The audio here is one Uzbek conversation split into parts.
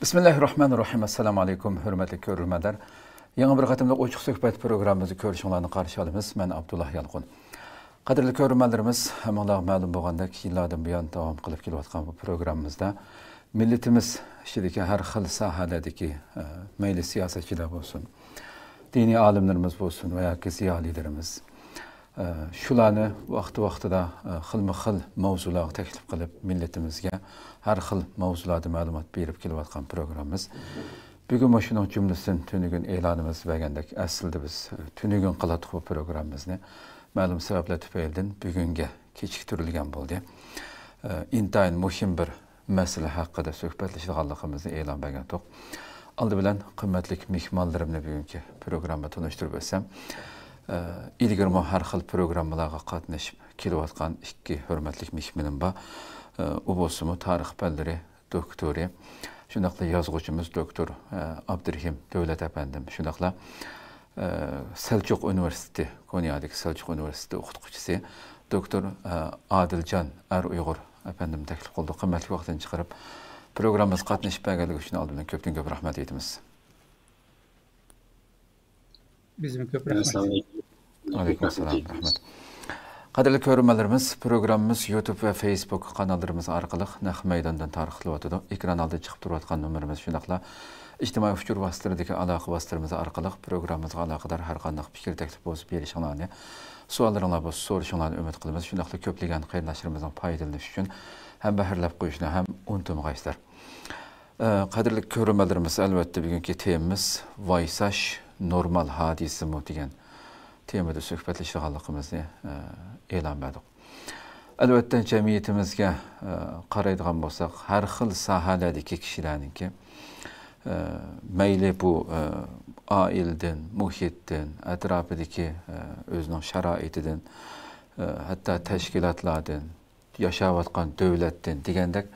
Bismillahirrahmanirrahim. Assalamu alaykum, hürmetli görürmənlər. Yeni bir qatımlıq Oçuq Söhbət proqramımızı görüşünlərini qarşı alımız. Mən Abdullah Yalqun. Qadirli görürmənlərimiz, həmənlər məlum boğanda ki, illərdən bu yan davam qılıb geliyotqan bu proqramımızda millətimiz işidəki hər xil sahədəki meyli siyasetçilər olsun, dini alimlərimiz olsun və ya ki ziyalilərimiz şularni vaqti-vaqtida xilma-xil mavzular təklif qilib millətimizə hər xil mavzularda məlumat berib kelayotgan proqramımız. Bugün məşunun cümləsinin tünügün elanımız vergəndək əslində biz tünügün qıladıq bu proqramımızı məlum səbəblər tüpəyildən bugünkə keçikdirilgan oldu. İntayın mühim bir məsələ haqqında söhbətləşdiğanlığımızı elan vergəndik. Aldı bilən qimmatlik mehmanlarımla bugünkü proqramı tanışdırıb etsəm. İlgirmə hər xil proqramlara qatnaşıb kelayotgan iki hörmətlik mehmanım var. O bolsumu tarix bəlləri doktori, şundaqla yazğıcımız doktor Abdurrahim Dövlət əfəndim, şundaqla Selçuk Üniversitesi, Konya'daki Selçuk Üniversitesi oxutucusu doktor Adilcan Uyğur əfəndim təklif oldu. Qimmatli vaxtını çıxarıb proqramımız qatnaşıb bəgəlik üçün aldığından köpdən köp rəhmət etimiz. Bizim köp rəhmət. Aleykümselam, rəhmət. Qadirli görürmənlərimiz, proqramımız YouTube və Facebook kanallarımız arqılıq Nəx Meydandan tarixliyatıdır. Ekran aldı çıxıb duruyatqan nömrimiz şundaqla ictimai fikir vasitələrdəki əlaqə vasitələrimiz arqılıq proqramımızға əlaqədar hər qandaq fikir təklif bozub verişinlərini, suallarına boz soruşunlarını ümid qılımız. Şundaqla köpləyən xeyirləşirimizin paydalanışı üçün həm bəhirləb qoyuşuna, həm unutmağa istər. Qadirli görürmənlərimiz, əlbəttə bugünkü temimiz Vaysaş normal hadisi mi degan temada söhbətləşdiğanlığımızı elan verdik. Əlbəttə cəmiyyətimizə qaraydigan bolsaq, hər xil sahədəki kişilərin ki, meyli bu aildən, mühitdən, ətrafındakı özünün şəraitidən, hətta təşkilatlardan, yaşayatqan dövlətdən digəndək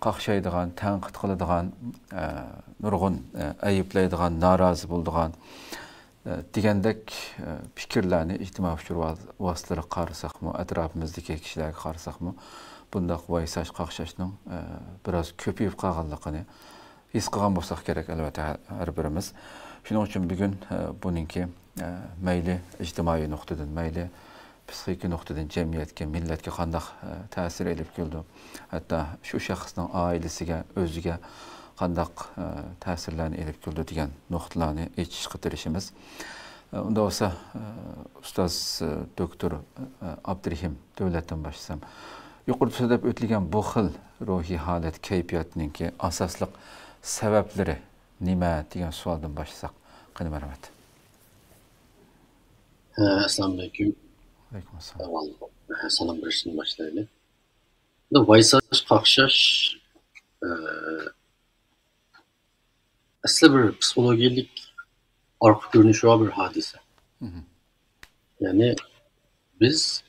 qaqşaydigan, tənqid qılıdığan, nurgun ayıplaydigan, narazı bulduğan digəndək fikirlərini ictimai fikir vasitələri qarısaqmı, ətrafımızdakı kişilərə qarısaqmı, bundaq vaysaş, qaqşaşның biraz köpüyüb qalğanlığını his qılğan bolsaq gerek əlbəttə hər birimiz. Şunun üçün bugün bununki meyli ictimai nöqtədən, meyli psixiki nöqtədən cəmiyyətə, millətə qandaq təsir edib gəldi. Hətta şu şəxsnin ailəsinə, özünə qandaq təsirlərini edib gəldi degan nöqtələrini çıxdırışımız. Onda olsa Ustaz Doktor Abdurrahim Dövlətdən başlasam. Yuqorida söyləyib ötülgən bu xil ruhi halət keyfiyyətinin ki asaslıq səbəbləri nimə degan sualdan başlasaq. Qani mərhəmət. Assalamu alaykum. Aleykümselam. Salam versin başlayalım. Vaysaş, qaqşaş aslında bir psikolojik arka görünüşü var bir hadise. Yani biz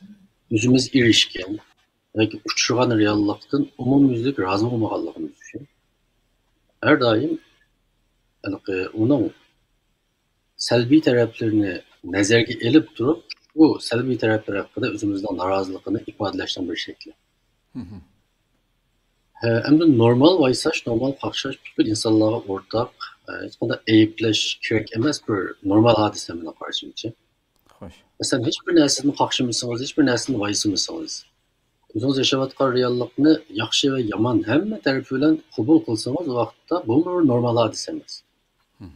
yüzümüz ilişkin, belki uçuşan reallıktan umumyüzlük razı olmalıqlarımız düşün. Her daim yani onun selbi taraflarını nezerge elip durup bu selbi taraflar hakkında özümüzden narazılığını ifadeleştiren bir şekli. Hem de normal vaysaş, normal qaqşaş bütün insanlara ortak, hiç bunda eyipleş, kirek emez bir normal hadisemine karşı için. Mesela hiçbir neslinin qaqşımısınız, hiçbir neslinin vaysımısınız. Özünüz yaşavatqan reallıqını yaxşı ve yaman hem tarafıyla kubul kılsanız o vaxtda bu bir normal hadisemez.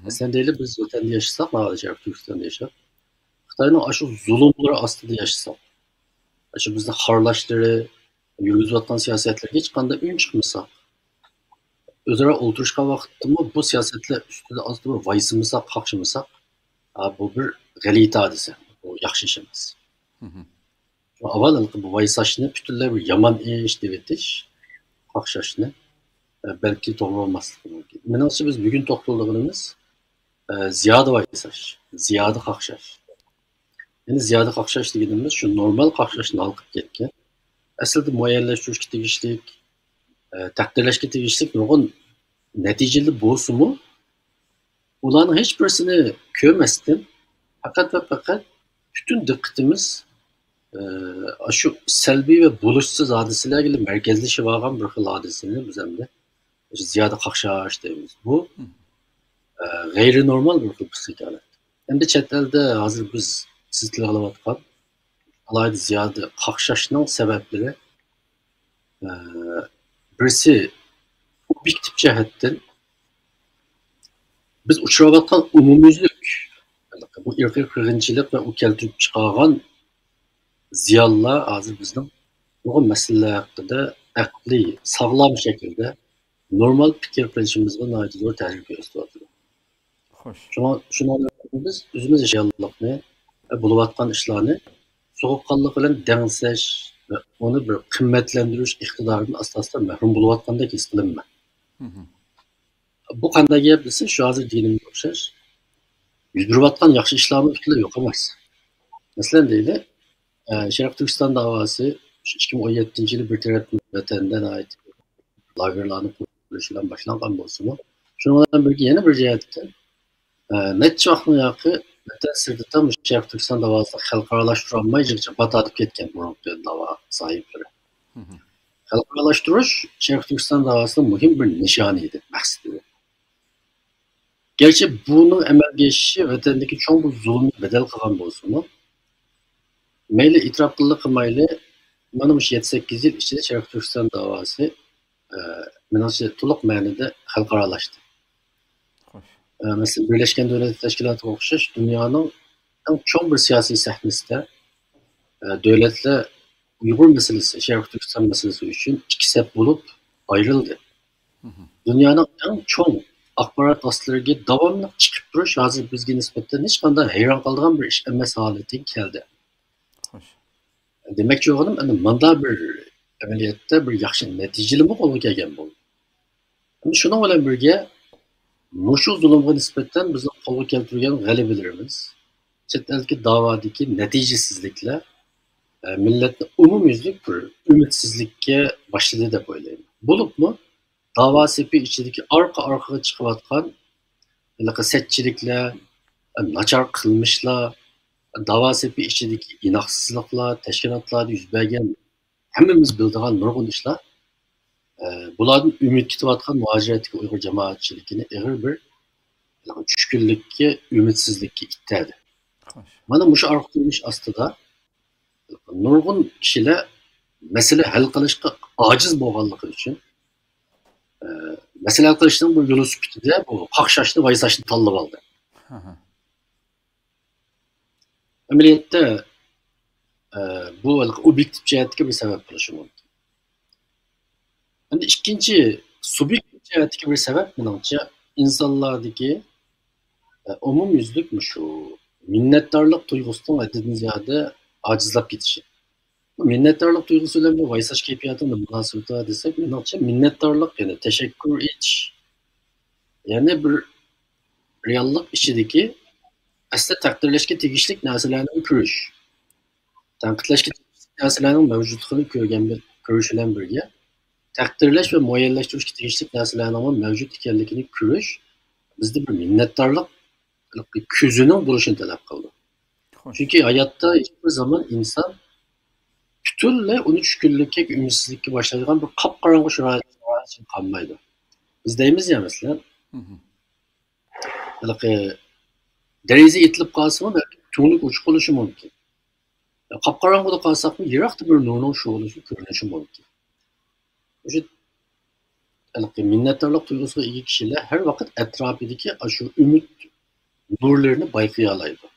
Mesela deyilib biz ötende yaşasak, mağalıca Türkistan'da yaşasak, Xitay'ın aşı zulümleri aslında yaşasak, aşı bizde harlaşları, yürüyüzvattan siyasetler hiç kanda ün çıkmasa, özara olturuşka vaxtımı bu siyasetler üstüde azdı bir vaysımısak, qaqşımısak, bu bir gəliyt hadise, bu yaxşı işimiz. Aval bu vaysaşını bütünler bir yaman iş devetiş, qaqşaşını belki doğru olmaslık mümkün. Menimce biz bugün toxtulduğumuz ziyadı vaysaş, ziyadı qaqşaş. Yani ziyoda qaqshash deganimiz shu normal qaqshashni olib ketgan. Aslida muayyanlashtirishga tegishlik, taqdirlashga tegishlik nurg'un natijalar bo'lsa-mu, ularning hech birisini ko'rmasdan faqat va faqat butun diqqatimiz shu salbiy va bo'lishsiz hodisalarga markazlashib olgan bir xil hodisani biz hamda ziyoda qaqshash deymiz. Bu g'ayri normal bir xil psixik holat. Endi chet elda hozir biz siz qilayotgan alayda ziyoda qaqshashning sabablari birisi obyektiv jihatdan biz uchrayotgan umumyuzlik bu irqiy qirg'inchilik va u keltirib chiqargan ziyonlar hozir bizning nurg'un masalalar haqida aqliy, sog'lom shaklda normal fikr qilishimizga zo'r ta'sir ko'rsatyapti. Xo'sh. Shuni biz o'zimiz yashayotganlikni, bo'layotgan ishlarni sovuqqonlik bilan dangsash va uni bir qimmatlantirish iqtidoridan asosida mahrum bo'layotgandek his qilaman. Bu qanday gap desa, shu hozir deganimga o'xshash yuz berayotgan yaxshi ishlarni butunlay yo'q emas. Masalan deydi, Sharq Turkiston davosi 2017-yili bir taraf vatandan ait lagerlarni qurish bilan boshlangan bo'lsa-mu, shunga bilan birga yana bir jihatdan necha vaqtdan yoqi vatan sirtida Sharq Turkiston davosini xalqaralashtirolmayjicha batadib ketgan burungi davo sohiblari. Xalqaralashtirish Sharq Turkiston davosining muhim bir nishoni edi, maqsadi. Gerçi bunun amalga ashishi vatandagi cho'ng bir zulmni badal qilgan bo'lsa-mu, mayli itiraf qilmayli, mana bu 7-8 yil ichida Sharq Turkiston davosi menimcha to'liq ma'noda xalqaralashdi. Mesela Birleşken Devletler Teşkilatı'na o'xshash dunyoning eng cho'ng bir siyosiy sahnasida davlatlar Uyg'ur masalasi, Sharq Turkiston masalasi uchun ikki saf bo'lib ayrildi. Dunyoning eng cho'ng axborot vositalariga davomli chiqib turish hozir bizga nisbatan hech qanday hayron qoladigan bir ish emas holatiga keldi. Demakchi o'g'lim, endi manda bir amaliyotda bir yaxshi natijalarni qo'lga kelgan bo'ldi. Endi shuning bilan birga mushu zulmga nisbatan bizni qo'lga keltirgan g'alabalarimiz, chet eldagi davodagi natijasizliklar millatni umumyuzlik bir umidsizlikka boshladi deb o'ylayman. Bo'libmi davo sepi ichidagi orqa-orqaga chiqayotgan satchiliklar, nachar qilmishlar, davo sepi ichidagi inoqsizliklar, tashkilotlarda yuz bergan hammamiz biladigan nurg'un ishlar bulardan umid kutayotgan muhojiratdagi Uyg'ur jamoatchiligini ig'ir bir tushkunlikka, umidsizlikka itadi. Mana shu orqa ko'rinish ostida nurg'un kishilar masala hal qilishga ojiz bo'lganligi uchun masala hal qilishning bu yo'li sifatida bu qaqshashni, vaysashni tanlab oldi. Amaliyotda bu obyektiv jihatga bir sabab bo'lishi mumkin. Endi ikkinchi subyektiv jihatga bir sabab menimcha insonlardagi umumyuzlik shu minnatdorlik tuyg'usidan haddidan ziyoda ojizlab ketishi. Minnatdorlik tuyg'usi bilan bu vaysash kayfiyatini munosabati desak, menimcha minnatdorlik, ya'ni tashakkur etish, ya'ni bir reallik ichidagi asli taqdirlashga tegishli narsalarni ko'rish, tanqidlashga tegishli narsalarning mavjudligini ko'rish bilan birga taqdirlash va muayyanlashtirishga tegishli narsalarning mavjud ekanligini ko'rish bizda bir minnatdorlik ko'zining bo'lishini talab qildi. Chunki hayotda hech bir zaman inson butunlay 13 kunlikka umidsizlikka boshlaydigan bir qop-qorong'u sharoitda qolmaydi. Biz deymiz ya masalan, deraza etilib qolsa-mu, balki tunlik o'chib qolishi mumkin. Qop-qorong'uda qolsak-mu, yiroqda bir nurning sho'lishi ko'rinishi mumkin. O'sha minnatdorlik tuyg'usiga ega kishilar har vaqt atrofidagi shu umid nurlarini bayqay oladi.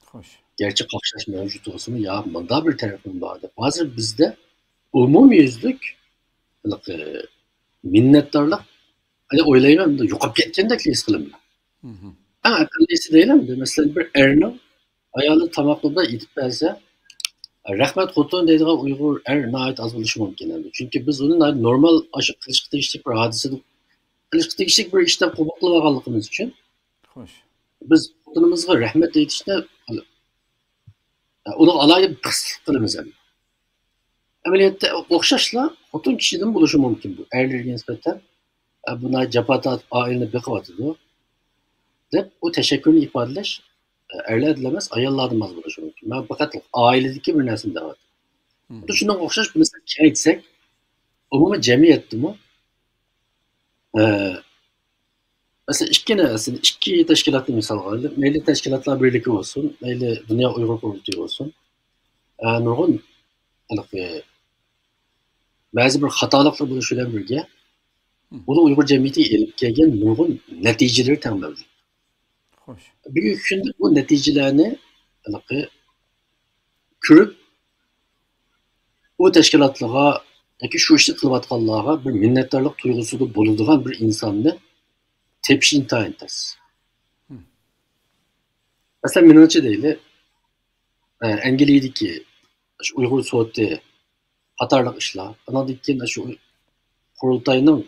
Xo'sh. Gerçi qaqshash mavjud bo'lsa-mu, yo bunda bir tarafim bor deb. Hozir bizda umumyuzlik minnatdorlik o'ylayman, yo'qolib ketgandek his qilaman. Aqllisi deyiladi. Masalan, bir erning ayoli tomoqda yetib bersa, rahmat xotin deydigan Uyg'ur er nihoyat oz bo'lishi mumkin endi. Chunki biz uni normal qilishga tegishli bir hodisada qilishga tegishli bir ishda qabul qilib olganligimiz uchun, Xo'sh. biz xotinimizga rahmat aytishni Onu alayı kısıtlı kılımız hem. Ameliyette okşaşla otun kişiden buluşu mümkün bu. Erlerine nispeten buna cepata aileine bekavatıdı. Dep o teşekkürünü ifadeleş erler edilemez, ayarladımaz buluşu mümkün. Ben fakat ailedeki bir nesil de var. Bu şundan okşaş bunu kayıtsak, umumi cemiyette mi? Mesela iki teşkilatlı misal var. Meyli teşkilatlar birliği olsun, meyli Dünya Uygur Kurultayı olsun. Nurgun, bazı bir hatalıkla buluşuyla birlikte, bunu Uygur cemiyeti elip gelgen nurgun neticeleri tam mevcut. Bir şimdi bu neticelerini kürüp, o teşkilatlığa, şu işi kılıvatkallığa bir minnettarlık duygusu da bulunduğun bir insanı tepşi intihan etmez. Mesela minatçı değil, engeliydi ki, Uygur soğuttu, hatarlık işler, anladıkken şu kurultayının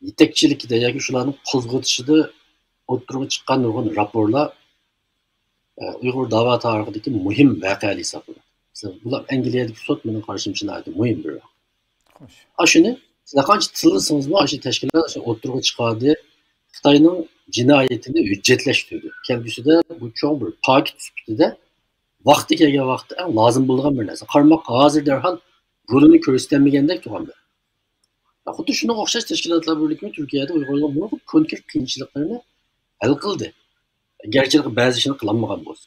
yetekçilik de, yani şuların kozgutışı da oturumu çıkan nurgun raporla Uygur dava tarihindeki mühim vakaylı hesabı. Bunlar engeliyedeki soğut bunun karşımçına ait mühim bir. Aşını, size kaç tılısınız mı aşı teşkilat oturumu çıkardı, Xitayning cinayetini hüccetleştirdi. Kendisi de bu çok bir takip tüspütü de vakti kelgen vaqtda en lazım bo'lgan bir narsa. Qarmoq hozir derhal rolini ko'rsatilmagandek turgandi. Xuddi shunga o'xshash tashkilotlar birligi Turkiyada Uyg'urlar bu konkret qiyinchiliklarni hal qildi. Gerçi ba'zi ishni qilolmagan bo'lsa.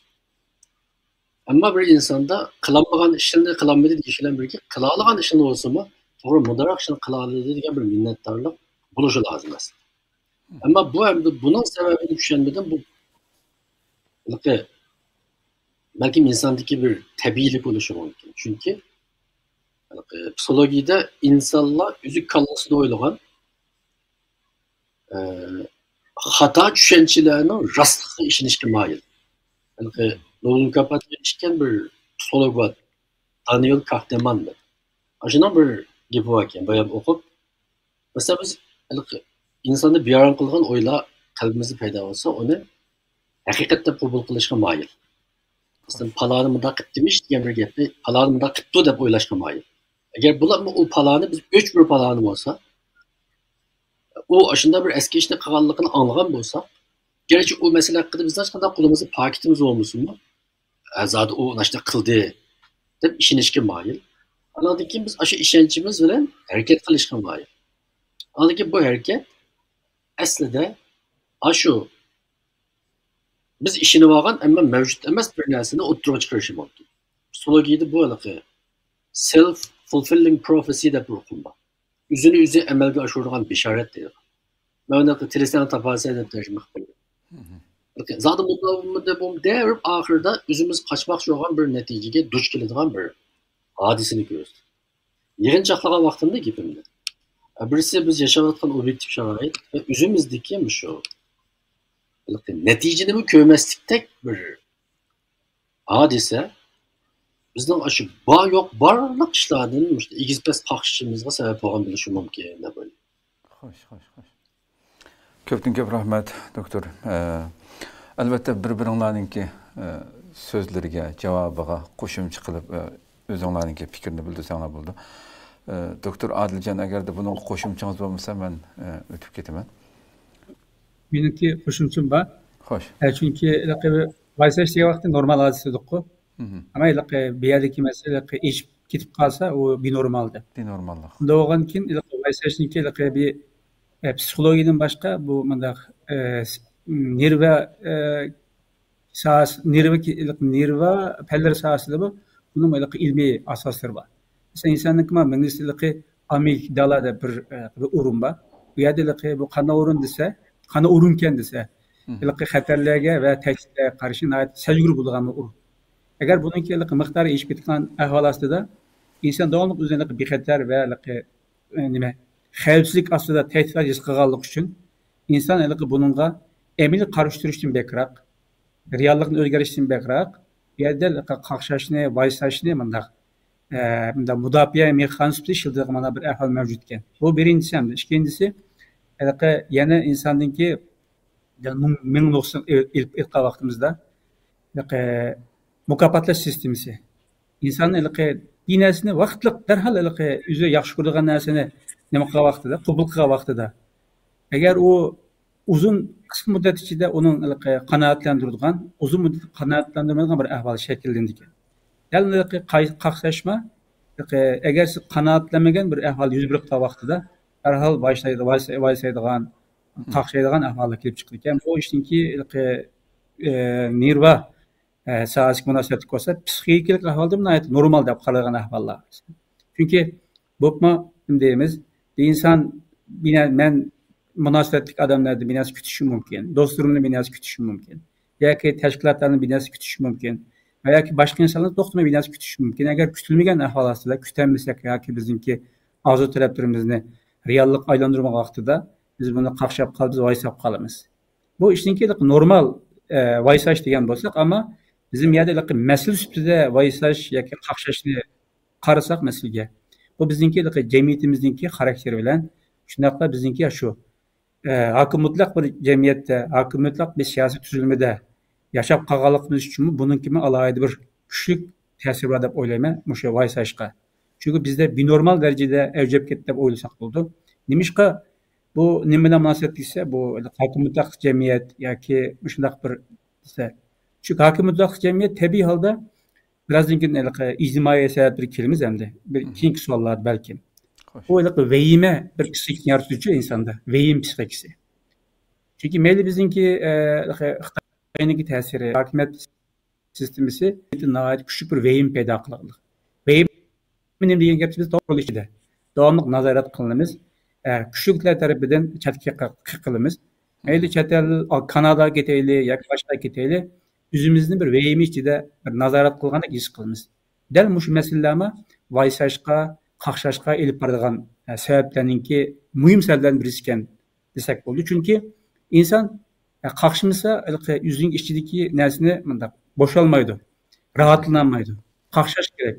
Ammo bir insonda qilolmagan ishini qilolmadi deyishlar birga qila olgan ishini bo'lsa-mu, to'g'ri mudaraq ishini qila oladi degan bir minnatdorlik bo'lishi lozim aslida. Ammo bu endi bunun sebebini tushunmadan bu belki insandaki bir tabiilik oluşu mümkün. Çünkü psikolojide insanlar üzük kallasında oylayan hata düşüncelerinin rastlıklı işinişki mayıl. Nobel kapatı işken bir psikolog var. Daniel Kahneman'dı. Aşınan bir gibi varken bayağı okup mesela biz insanda bir yaran kılgan oyla kalbimizi payda olsa onu hakikaten kabul kılışka mayıl. Aslında palanı mı da demiş diye bir gepni palanı mı da kıttı deb o'ylashga mayil. Agar bular o palanı biz üç bir palanı olsa, o aşında bir eski ishni qilganligini anglagan bo'lsa, gerçi o mesele hakkında biz hech qanday qo'limizni paketimiz olmasunmi? Azad o nashta qildi deb ishonishga mayil. Anladın ki biz aşı ishonchimiz bilan harakat qilishga mayil. Anladın ki bu harakat aslida aşu biz işini vagan ama mevcut emas bir narsani o'ttirib chiqarishi mumkin. Psikologiyada bu anaqa self fulfilling prophecy deb o'qiladi. O'zini o'zi amalga oshiradigan bishorat deydi. Mana Tilisan tafasir deb tarjima qiladi. Zaten bu derib oxirida o'zimiz qochmoqchi bo'lgan bir natijaga duch keladigan bir hodisani ko'ramiz. Yig'inchoqlagan vaqtimda gapimda. Birisi biz yashayotgan obyektiv sharoit va o'zimizniki shu neticeni ko'rmaslikdek bir hodisa bizning aşı bor yo'q barliq ishlardan egizpas qaqishimizga sabab bo'lgan bo'lishi mumkin deb o'ylayman. Xo'sh. Ko'pdan ko'p rahmat doktor. Albatta bir-biringlarninki so'zlariga, javobiga qo'shimcha qilib o'zinglarninki fikrni bildirsanglar bo'ldi. Doktor Adiljon, agarda buning qo'shimchangiz bo'lmasa men o'tib ketaman. Meniki qo'shimcham bor. Xo'sh. Chunki vaysash degan vaqtda normal hodisa-ku. Ama bir yerdeki mesele iş gidip kalsa o bir normaldi. Bir normallik. Doğan kin vaysashninki bir psikologiden başka bu mındak nirva peller sahasında bu bunun ilmi asasları var. Mesela insanlık mı mengisliği amigdala da bir urun var. Bu yerde bu kana urun dese, kana urunken dese, xatarlarga ve tehditlerge karşı secgur bulgan urun. Eğer bununki miktarı iş bitken ahval aslında insan doğanlık üzerinde bir xatar ve xavfsizlik aslında tehditler his qilganlik için insan bununla emini karıştırışın bekrak, reallıkın özgerişin bekrak, bir yerde qaqşashni, vaysashni mudafiye mexanizmsi ishildiği bir ahval mevcutken. Bu birincisi hem de. İkincisi yana insandaki 1900 ilk vaktimizde mukofotlash sistemasi. İnsanın bir narsani vaqtliq darhol o'zi yaxshi ko'rgan narsani nima qilgan vaqtida, qabul qilgan vaqtida, agar u uzun qisqa muddat ichida uning qanoatlantiradigan, uzun muddat qanoatlantirmaydigan bir ahvol shakllandi ekan. Dal qaqshashma, agar siz qanoatlanmagan bir ahvol yuz bergan vaqtida darhol vaysaydigan, qaqshaydigan ahvolga kelib chiqdi ekan. Bu ishninki nerva sahasiga munosabatli bo'lsa, psixikalik ahvolda normal deb qaralgan ahvollar. Chunki bo'pmi deymiz, inson men munosabatli odamlarni bir narsa kutishi mumkin, do'stlarimni bir narsa kutishi mumkin, yoki tashkilotlarni bir narsa kutishi mumkin, yoki boshqa insonlar to'xtamay bir narsa kutishi mumkin. Agar kutilmagan ahvol ostida kutolmasak yoki bizningki orzu talablarimizni reallik aylantirgan vaqtida biz buni qaqshab qolib, biz vaysab qolamiz. Bu ishninki normal vaysash degan bo'lsak, ammo bizim yerda mas'ul ustida vaysash yoki qaqshashni qarasak masalaga, bu bizningki jamiyatimizningki xarakteri bilan, shundoqla bizningki shu hokim mutlaq bir jamiyatda, hokim mutlaq bir siyosiy tuzilmada yashab qolganligimiz uchun buningki alohida bir kuchli ta'sir bor deb o'ylayman o'sha vaysashga. Chunki bizda binormal darajada avjab ketdi deb o'ylasak bo'ldi. Nimishqa bu nima bilan munosabat desa, bu hokim mutlaq jamiyat yoki shundoq bir desa, çünkü hakim mutlaq jamiyat tabiiy holda birazdan keyin ijtimoiy sabablar kelamiz hamda bir keyingi savollar balkim. Bu vehime bir psixik yaratuvchi insonda, vehim psixikasi. Chunki mayli bizningki Xitoyniki ta'siri, hokimiyat sistemasi nihoyat kuchli bir vehim paydo qiladi. Vehim nima degan gap biz to'g'ri ichida davomli nazorat qilinamiz. Kuchliklar tarafidan chatga qiqilamiz. Mayli chet el, Kanadaga ketaylik yoki boshqa ketaylik, o'zimizni bir vehimi ichida bir nazorat qilgandek his qilamiz. Dal mush masalalarni vaysashqa, qaqshashqa elib boradigan sabablarninki muhim sabablardan birisi ekan desak bo'ldi. Chunki inson qaqshmasa, o'zining ichidagi narsani bunday bo'shalmaydi, rahatlanmaydi, qaqshash kerak.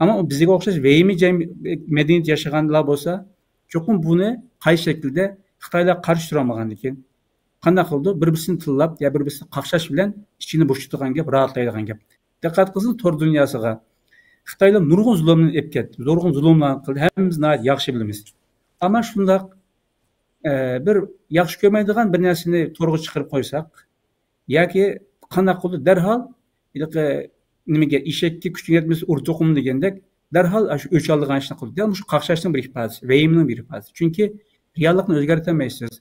Ammo bizga o'xshash vehimi madaniyat yashaganlar bo'lsa, cho'qim buni qay shaklda Xitoylar qarshi tura olmagan ekan. Qanday qildi? Bir-birini tillab, ya bir-birini qaqshash bilan ichini bo'shatadigan gap, rahatlaydigan gap. Diqqat qilsin tor dunyosiga. Xitoylar nurg'un zulmni olib ketdi, nurg'un zulmlarni qildi. Hammamiz yaxshi bilamiz. Ammo shundoq bir yaxshi ko'rmaydigan bir narsani to'rga chiqarib qo'ysak, yoki qanday qildi darhol nimaga eshakka kuch yetmasa urtoqim degandek darhol shu o'ch oldigan ishni qildi. Shu qaqshashning bir ifodasi, vehimning bir ifodasi. Chunki reallikni o'zgartirmaysiz.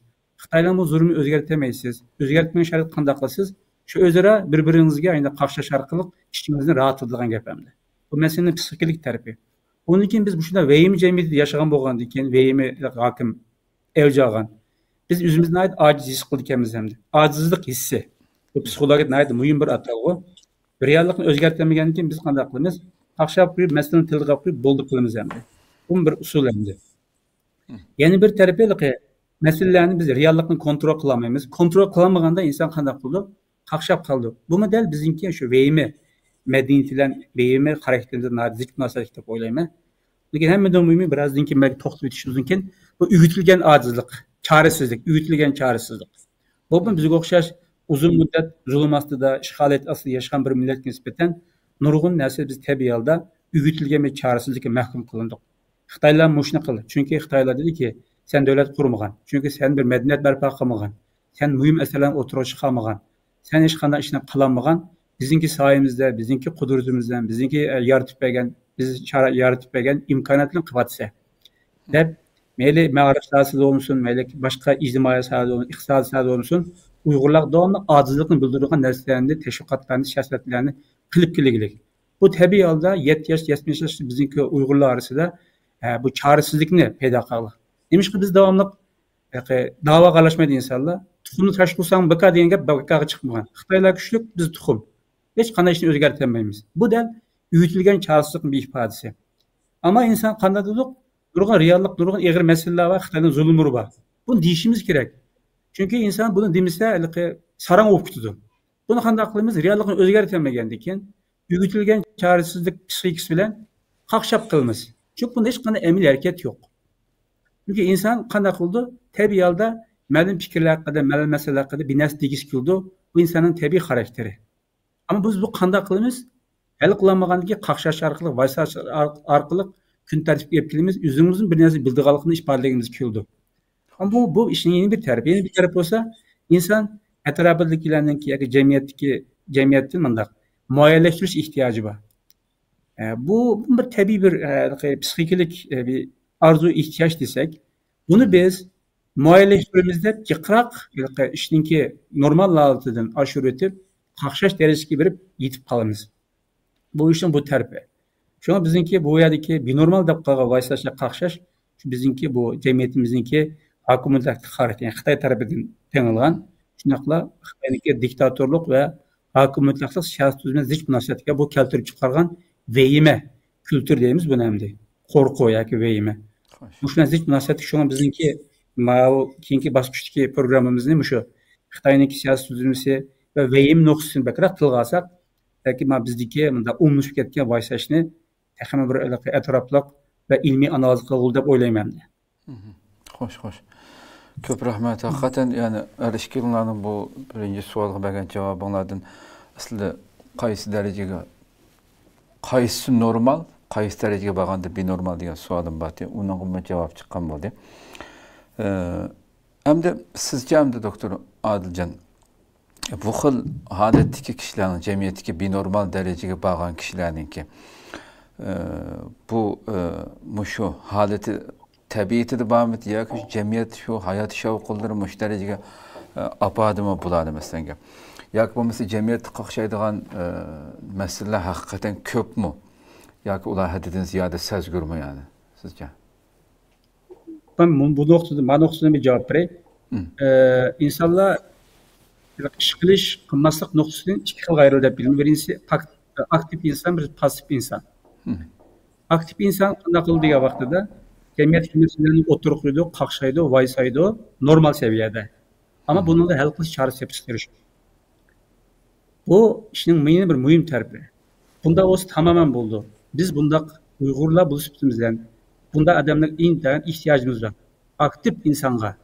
Xitoylarni bu zulmni o'zgartirmaysiz. O'zgartmagan sharoit qanday qilasiz? Shu o'zaro bir-biringizga endi qaqshash orqali ishingizni rahat qiladigan gap hamda. Bu masalaning psixikalik tarafi. Undan keyin biz bu shunday vehim jamiyatida yashagan bo'lgandan keyin vehimi hokim eljagan. Biz o'zimizni ojiz his qildik ekanmiz hamda. Ojizlik hissi. Bu psixologiyada muhim bir atalg'u. Reallikni o'zgartirmagandan keyin biz qanday qilamiz? Qaqshab qo'yib, masalani tilga qo'yib bo'ldi qilamiz hamda. Bu bir usul hamda. Yana bir tarafi meselelerni biz reallikni kontrol qilolmaymiz. Kontrol qilolmaganda inson qanday qildi? Qaqshab qoldi. Bu model bizningki shu vehimi madaniyat bilan vehimi xarakterida zid munosabat deb o'ylayman. Lekin hammadan muhimi birozdan keyin belki to'xtab o'tishimizdan keyin bu uyutilgan ojizlik, choresizlik, uyutilgan choresizlik. Bu bizga o'xshash uzun muddat zulm ostida, ishg'oliyat ostida yashagan bir millatga nisbatan nurg'un narsa biz tabiiy holda uyutilgan bir choresizlikka mahkum qilindik. Xitoylar mushni qildi. Chunki Xitoylar dediki, sen davlat qurmagan. Chunki sen bir madaniyat barpo qilmagan. Sen muhim masalalarni o'tirib chiqarmagan. Sen hech qanday ishni qilolmagan. Bizningki soyimizda, bizningki qudratimizdan, bizningki yaratib bergan imkoniyatlarni qilyapsa. Deb mayli ma'rifat sohasida bo'lsin, mayli boshqa ijtimoiy sohada bo'lsin, iqtisodiy sohada bo'lsin, Uyg'urlar davomli ojizlikni bildirgan narsalarni, tashviqotlarni, siyosatlarni qilib kelganlik. Bu tabiiy holda 7 yosh, 70 yosh bizningki Uyg'urlar orasida bu choresizlikni paydo qildi. Demişki biz davamlı dava qarashmaydi insonlar. Tuxumni tashib qo'ysang baka degan gap bakaga chiqmagan. Xitoylar kuchli, biz tuxum. Hech qanday ishni o'zgartirmaymiz. Bu dal uyutilgan choresizlikning bir ifodasi. Ammo inson qanday dedik? Nurg'un reallik, nurg'un ig'ir masalalar va Xitoyning zulmlari bor. Buni deyishimiz kerak. Chunki inson buni demasa, sarang bo'lib ketadi. Buni qanday qilamiz? Reallikni o'zgartirmagandan keyin uyutilgan choresizlik psixikasi bilan qaqshab qilamiz. Chunki bunda hech qanday amaliy harakat yo'q. Çünkü insan qanday qildi? Tabiiy holda ma'lum fikrlar haqida, ma'lum masalalar haqida bir narsa degisi keldi. Bu insonning tabiiy xarakteri. Ama biz bu qanday qilamiz? Hal qilamaganki qaqshash orqali, vaysash orqali kun tartibga olib kelamiz. O'zimizning bir narsa bildiganligini ifodalaganimiz keldi. Ama bu ishning yeni bir tarafi. Yeni bir taraf bo'lsa, inson atrofidagilarninki yoki jamiyatdan mundaq muayyanlashtirish ehtiyoji bor. Bu bir tabiiy bir psixikalik bir arzu ehtiyoj desak, buni biz muayyanlashtiramiz deb jiqroq ishninki normal holatidan oshirib o'tib, qaqshash darajasiga berib yetib qolamiz. Bu ishning bu tarafi. Shunga bizningki bu yerdagi binormal deb qolgan vaysash qaqshash bizningki bu jamiyatimizningki hokimiyat xarakter Xitoy tarafidan tengilgan shunaqla Xitoyniki diktatorlik va hokimiyatlik siyosiy tuzilma zich munosabatga bu keltirib chiqargan vehime kültür deyimiz bu endi. Qo'rquv yoki vehime. Shunday zich munosabat shunga bizningki keyingi bosqichdagi programmamizni shu Xitoyniki siyosiy tuzilmasi va vehim nuqtasini bakroq tilga olsak, yoki bizniki bunda umlashib ketgan vaysashni taxmin bir atrofliq va ilmiy analiz qilib deb o'ylayman. Xo'sh. Ko'p rahmat. Haqiqatan, ya'ni ishkilarning bu birinchi savolga bergan javobinglardan aslida qaysi darajaga qaysi normal, qaysi darajaga borganda benormal degan savolim bor. Unga javob chiqqan bo'ldi. Endi sizcha doktor Adiljon bu xil holatdagi kishilarning jamiyatdagi benormal darajaga borgan kishilarningki bu shu holati tabiatida bormi yoki jamiyat shu hayot shavqinlari mush darajaga apadimi bo'ladi masalan yoki bo'lmasa jamiyatni qaqshaydigan masalalar haqiqatan ko'pmi yoki ular haddidan ziyoda sezgurmi yani sizcha? Ben bu nuqtada bir cevap vereyim. İnsanlar ish qilish qilmaslik nuqtasidan ikki xilga ayrilib bildim. Birinchisi aktiv inson, bir pasif inson. Aktiv inson qanday qildi degan vaqtida jamiyat masalalarni o'tirib qo'ydi, qaqshaydi, vaysaydi normal seviyada. Ama bunun da hal qilish chorasi topishirish. Bu ishning bir muhim tarafi. Bunda o'zi tamamen bo'ldi. Biz bunda Uyg'urlar bu sifatimizdan bunda adamların intayin ihtiyacımız var. Aktif insanga.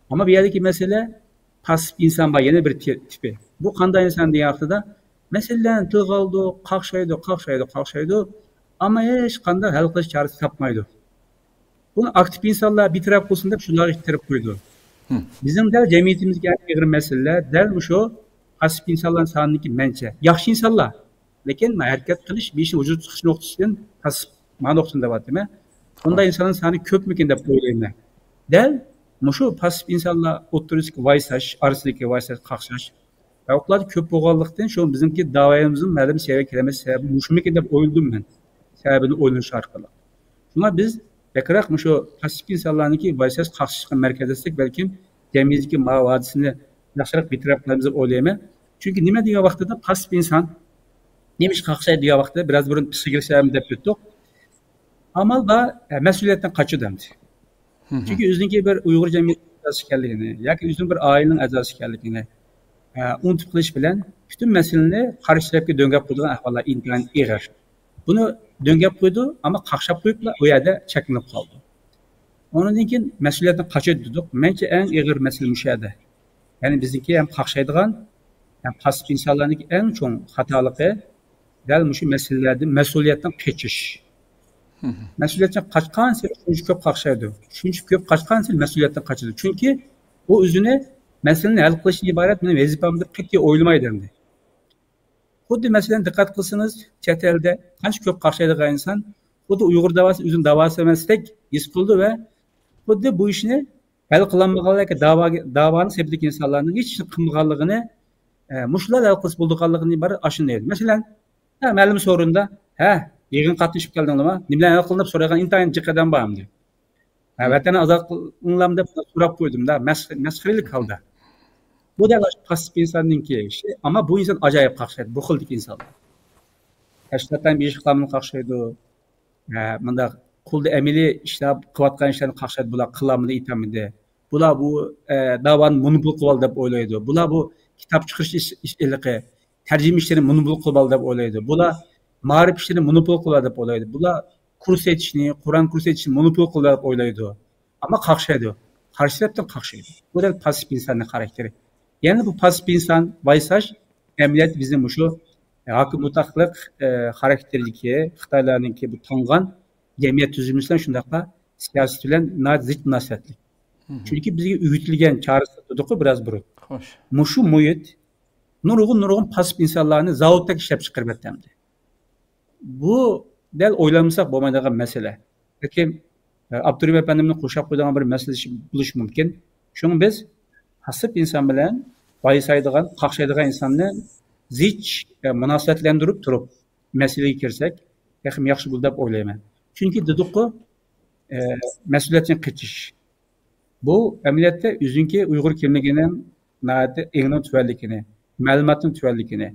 Ama bir yerdeki mesele pasif insan var. Yeni bir tipi. Bu qanday insan diye haftada meselelerini tıl kaldı, qaqshaydi. Ama hiç qanday hal qilish chorasi tapmaydı. Bunu aktif insanlar bir taraf olsun deb şunları ittirip koydu. Bizim de cemiyetimizge ağır meseleler del şu pasif insanların sanındaki mençe. Yaxşı insanlar. Lekin hareket qilish bir işin vücut çıkış noktasından pasif noktasında var değil mi? Bunda insanın sanı köpmüken de böyleyim. Del, şu pasif insanlar oturuyoruz vaysaş, arasındaki vaysaş, qaqshash. Ve oklar köp boğallıktan şu bizimki davayımızın məlum seviye kelimesi sebebi müşmüken de oyuldum ben. Sebebini oyunu şarkıla. Şuna biz bekrak şu pasif insanların ki vaysaş, qaqshashga merkez etsek belki cemiyetteki mavadisini yaxşırak bitiraplarımızı oylayma. Çünkü nime diye vaxtıda pasif insan, neymiş qaqshay diye vaxtıda biraz burun psixik sebebini dep öttük. Amal da mesuliyetten kaçı demdi. Çünkü üzünki bir Uygur cemiyeti azası kelligini, yoki üzün bir ailenin azası kelligini unutup qilish bilan bütün meseleni qarshi tarafga döngap qo'ygan ahvollar intayin ig'ir. Buni döngap qo'ydi, ama qaqshab qo'yiblar, u yerda cheklanib qoldi. Ondan keyin mesuliyatdan qochib dedik. Mencha eng ig'ir masala mushada. Ya'ni bizniki ham qaqshaydigan, ham pasif insonlarning eng cho'ng xatoligi dal mushu masalalardan mas'uliyatdan qochish. Mesuliyatdan kaçkan sel şunca köp qaqshaydi. Shuncha köp qaçkan sel mesuliyatdan qaçadi. Çünkü o özüne meseleni hal qilishdan iborat men vazifamni qat'iy o'ylamaydi endi. Xuddi masalan diqqat qilsangiz, chet elda qancha köp qaqshaydigan inson xuddi Uyg'ur davası o'zini davası emasdek his qildi va xuddi bu ishni hal qilinmaganlarga davani sebdagi insonlarning hech qilmaganligini mushlar hal qilib bo'lganligini iborat ashunday. Masalan, ma'lum sorunda yig'in qatnashib keldingmi? Nimalar hal qilinib so'ragan intayin jiqadan bormdi. Vatani ozod qilinglar deb so'rab qo'ydim-da, masxaralik holda. Bu da pasif insonninki ishi, ama bu inson ajoyib qaqshaydi, bu xildagi insonlar. Tashkilotdan bir ish qilamni qaqshaydi. Bunda qo'lda amaliy ishlab qilayotgan ishlarni qaqshaydi, bular qilamni aytamidi. Bular bu davani monopol qilib oldi deb o'ylaydi. Bular bu kitob chiqarish ishliqi, tarjima ishlarini monopol qilib oldi deb o'ylaydi. Bular ma'rif ishini monopol qiladi deb o'ylaydi. Bular kurs etishni, Qur'on kurs etishni monopol qiladi deb o'ylaydi. Ama qaqshaydi. Qarshi tarafdan qaqshaydi. Bu da pasif insonning xarakteri. Yani bu pasif inson vaysash amaliyat bizim şu hakim mutlaqlık xarakterliki Xitoylarningki bu tangan jamiyat tuzumi bilan shundaqla siyosit bilan zid munosabatli. Chunki bizga o'rgatilgan chorasi dediku biraz burun. Xo'sh. Mushu muhit nurg'un pasib insonlarni zavodda ishlab chiqarmoqda. Bu dal o'ylamsak bo'lmaydigan masala. Lekin Abdurim efendimning qo'shib qo'ygan bir masala bo'lishi mumkin. Shuni biz pasib inson bilan boyisaydigan, qaqshaydigan insonni zich munosabatlantirib turib masalaga kirsak, yaxshi bo'ladi deb o'ylayman. Chunki dediqku mas'uliyatdan qochish. Bu amaliyotda o'zingga Uyg'ur kimligining eng tuvalligini, ma'lumotning tuvalligini,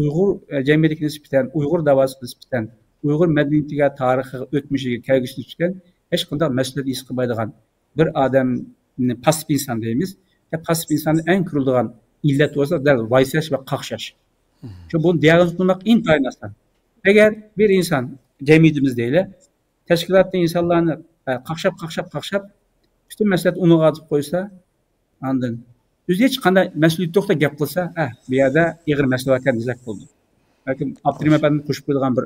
Uyg'ur jamiyatiga nisbatan, Uyg'ur davosi nisbatan, Uyg'ur madaniyatiga, tarixiga, o'tmishiga, kelgusiga nisbatan hech qanday mas'uliyat his qilmaydigan bir odamni pasib inson deymiz. Pasib insonni eng kuriladigan illat bo'lsa, dal vaysash va qaqshash. Shu buni diagnoz qilmoq intayin oson. Agar bir inson jamiyatimizda deyli, tashkilotning insonlarni qaqshab bütün mas'uliyat uni atib qo'ysa, ondan o'zi hech qanday mas'uliyat yo'qda gap qilsa, bu yerda ig'ir masala ekan dizak bo'ldi. Lekin Abdurim efendim qo'shib qo'ygan bir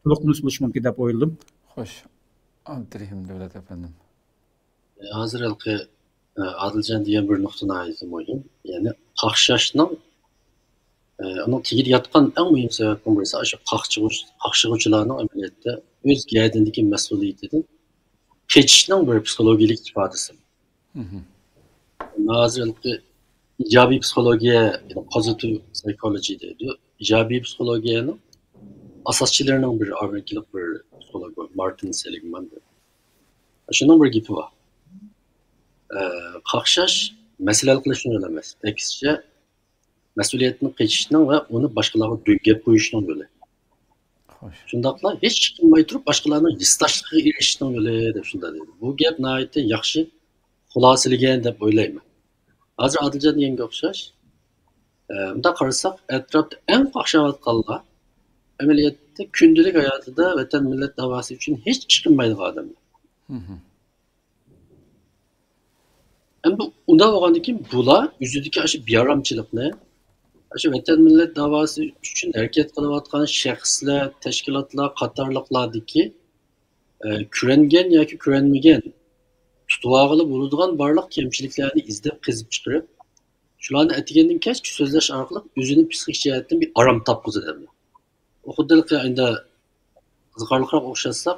to'liqlik bo'lishi mumkin deb o'yladim. Xo'sh. Abdurim Davlat efendim. Hozirgi Adiljon degan bir nuqtani aytdim o'ylayman. Ya'ni qaqshashning onun tegib yotgan eng muhim sababning birisi o'sha qaqshig'uvchilarning amaliyotda o'z gadindagi mas'uliyatidan keçishning bir psixologik ifodasi. Hozirgi ijobiy psixologiya, positive psychology deydi. Ijobiy psixologiyaning asoschilarining bir amerikalik bir psixolog Martin Seligman. Shundan bir gapi bor. Qaqshash masala qilishni emas, aksincha mas'uliyatni qechishning va uni boshqalarga döngab qo'yishning yo'li. Shundaqla hech qilmay turib boshqalarning hisslashiga erishishning yo'li deb shunda deydi. Bu gap nihoyatda yaxshi xulosalagan deb o'ylayman. Hozir Adiljon deganga o'xshash, bunda qarasak, atrofda eng qaqshayotganlar amaliyotda kundalik hayotida vatan millat da'vosi uchun hech ish qilmaydigan odamlar. Endi unda bo'lgandan keyin bular o'zidagi o'sha bearamchilikni, o'sha vatan millat da'vosi uchun harakat qilayotgan shaxslar, tashkilotlar qatorliqlardagi kurangan yoki kuranmagan tutuvog'ili bo'ladigan barliq kamchiliklarni izlab qizib chiqarib, shularni atigandan kech so'zlash orqali o'zini psixik jihatdan bir arom topqizadi. O xuddiki endi qiziqarliroq o'xshatsak,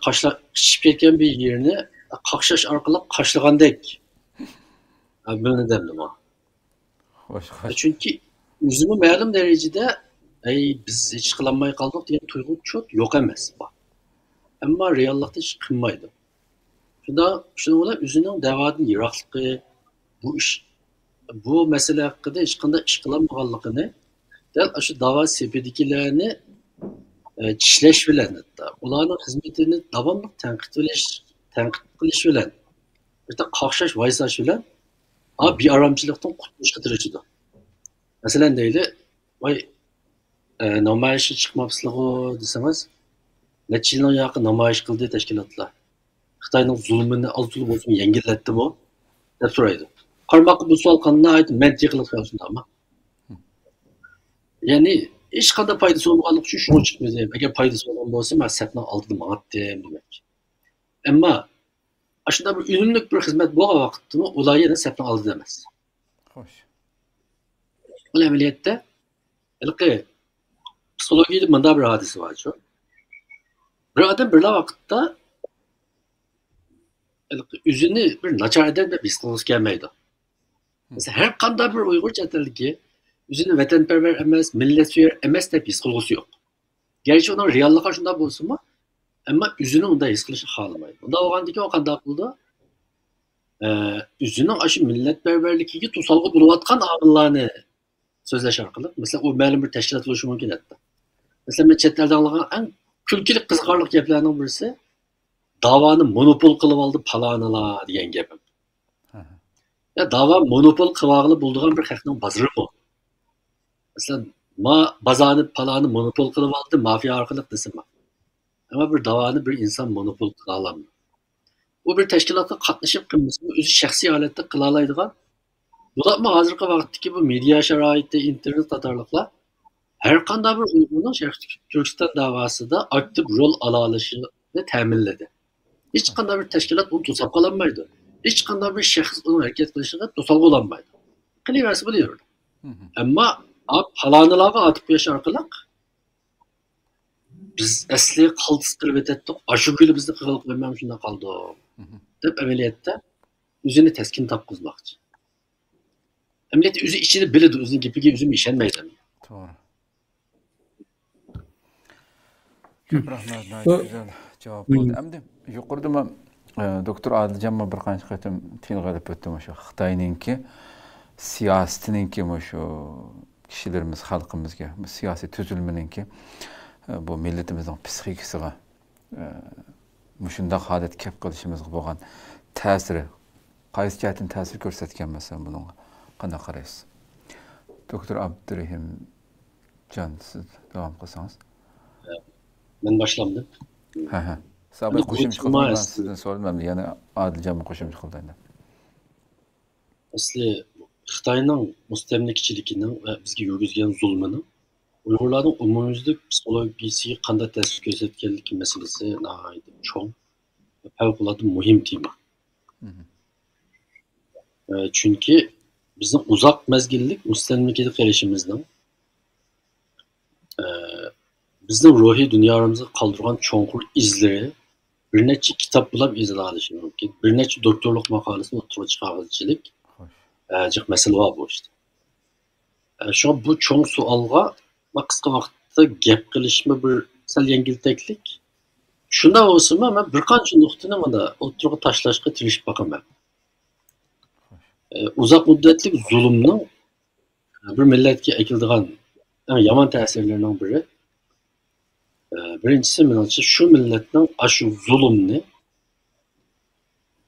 qashlar qishib ketgan bir yerni qaqshash orqali qashlagandek bilinadi bu. Chunki o'zini ma'lum darajada biz hech qilolmay qoldik degan tuyg'u cho't yo'q emas. Ammo reallikda hech qilmaydi. Shunda ular o'zining da'vatning yiroqligi, bu masala haqida hech qanday ish qilolmaganligini, dal shu da'vat sepidikilarni tishlash bilan, ularning xizmatini davomli tanqid qilish bilan, bitta qaqshash vaysash bilan bearamchilikdan qutulishga tirishadi. Masalan deyli, namoyishga chiqmabsizlar desangiz, necha yildan yaqin namoyish qildi tashkilotlar. Xitoyning zulmini az-to'la bo'lsin yengillatdimi deb so'raydi. Qarmoqqa bu savol qanday aytib mantiqli qilishindami? Ya'ni hech qanday foydasi bo'lmaganlik uchun shuni chiqmaydi. Agar foydasi bo'lgan bo'lsa, men safning oldida maqatdim demak. Ammo shunda bir unumli bir xizmat bo'lgan vaqtda ular yana safning oldida emas. Xo'sh. Bu amaliyotda psixologiyada bunday bir hodisa bor. Bir odam bir vaqtda o'zini bir nachar odam deb his qilgisi kelmaydi. Mesela her qanday bir Uyg'ur chetildagi o'zini vatanparvar emas, millatsevar emas deb his qilgisi yo'q. Gerçi uning realligi shunday bo'lsa-mu, ammo o'zini unday his qilishni xohlamaydi. Unda bo'lgandan keyin qanday qildi? O'zining shu millatparvarligiga to'solg'i bo'layotgan omillarni so'zlash orqali, masalan, u ma'lum bir tashkilot bo'lishi mumkin edi. Masalan, men chet elda anglagan eng kulkili qiziqarli gaplarning birisi davoni monopol qilib oldi palonilar degan gap. Ya dava monopol qilib bo'lgan bir xalqning bozori bu. Masalan, bozorni paloni monopol qilib oldi mafiya orqali desam. Ammo bir davoni bir inson monopol qila olmaydi. U bir tashkilotga qatnashib qilmasa, o'zi shaxsiy holatda qila oladigan. Bularmi hozirgi vaqtdagi bu media sharoiti, internet qatorliqlar her qanday bir Uyg'urning Sharq Turkiston davosida aktiv rol ala olishini ta'minladi. Hech qanday bir tashkilot uni to'sib qololmaydi. Hech qanday bir shaxs uni harakat qilishiga to'sqinlik bo'lolmaydi. Qilaversa bo'laveradi. Ammo falonilarga otib qo'yish orqali biz asli qaltis qilib o'tdik. Ashu kuni bizni qilib qo'ymayman shunday qoldi. Deb amaliyotda o'zini taskin topqizmoqchi. Amaliyotda o'zi ichida biladi, o'zining gapiga o'zi ishonmaydi. To'g'ri. Ko'p rahmat, güzel javob bo'ldi. Endi yuqorida men doktor Adiljonga bir qancha qatim tilg'alib o'tdim o'sha Xitoyninki siyosatininki o'sha kishilarimiz xalqimizga, siyosiy tuzilmaninki bu millatimizning psixikasiga shunday holat kelib qolishimizga bo'lgan ta'siri, qaysi jihatdan ta'sir ko'rsatgan masalan bunga qanday qaraysiz? Doktor Abdurahim Jon, siz davom qilsangiz. Men boshlamdim. Ha. Sabit qo'shimcha qildim, sizdan so'radim, yana Adiljonga qo'shimcha qildim. Asli Xitoyning mustamlikachiliginin va bizga yurgizgan zulmining Uyg'urlarning umumyuzlik psixologiyasiga qanday ta'sir ko'rsatganligi masalasi nihoyatda cho'ng va favqulodda muhim tema. Chunki bizning uzoq mezgillik mustamlakada qolishimizning bizning ruhiy dunyomizga qoldirgan cho'nqur izlari bir necha kitob bilan izlanishi mumkin. Bir necha doktorlik maqolasini o'tirib chiqarishchilik jiq masala bor bu işte. Şu bu cho'ng savolga qisqa vaqtda gap qilishmi bir sal yengiltaklik. Shunda bo'lsa-mu, men bir qancha nuqtani mana o'tirib tashlashga tirishib boqaman. Uzoq muddatli zulmning bir millatga akildigan yomon ta'sirlarining biri birinchisi menimcha shu millatning ashu zulmni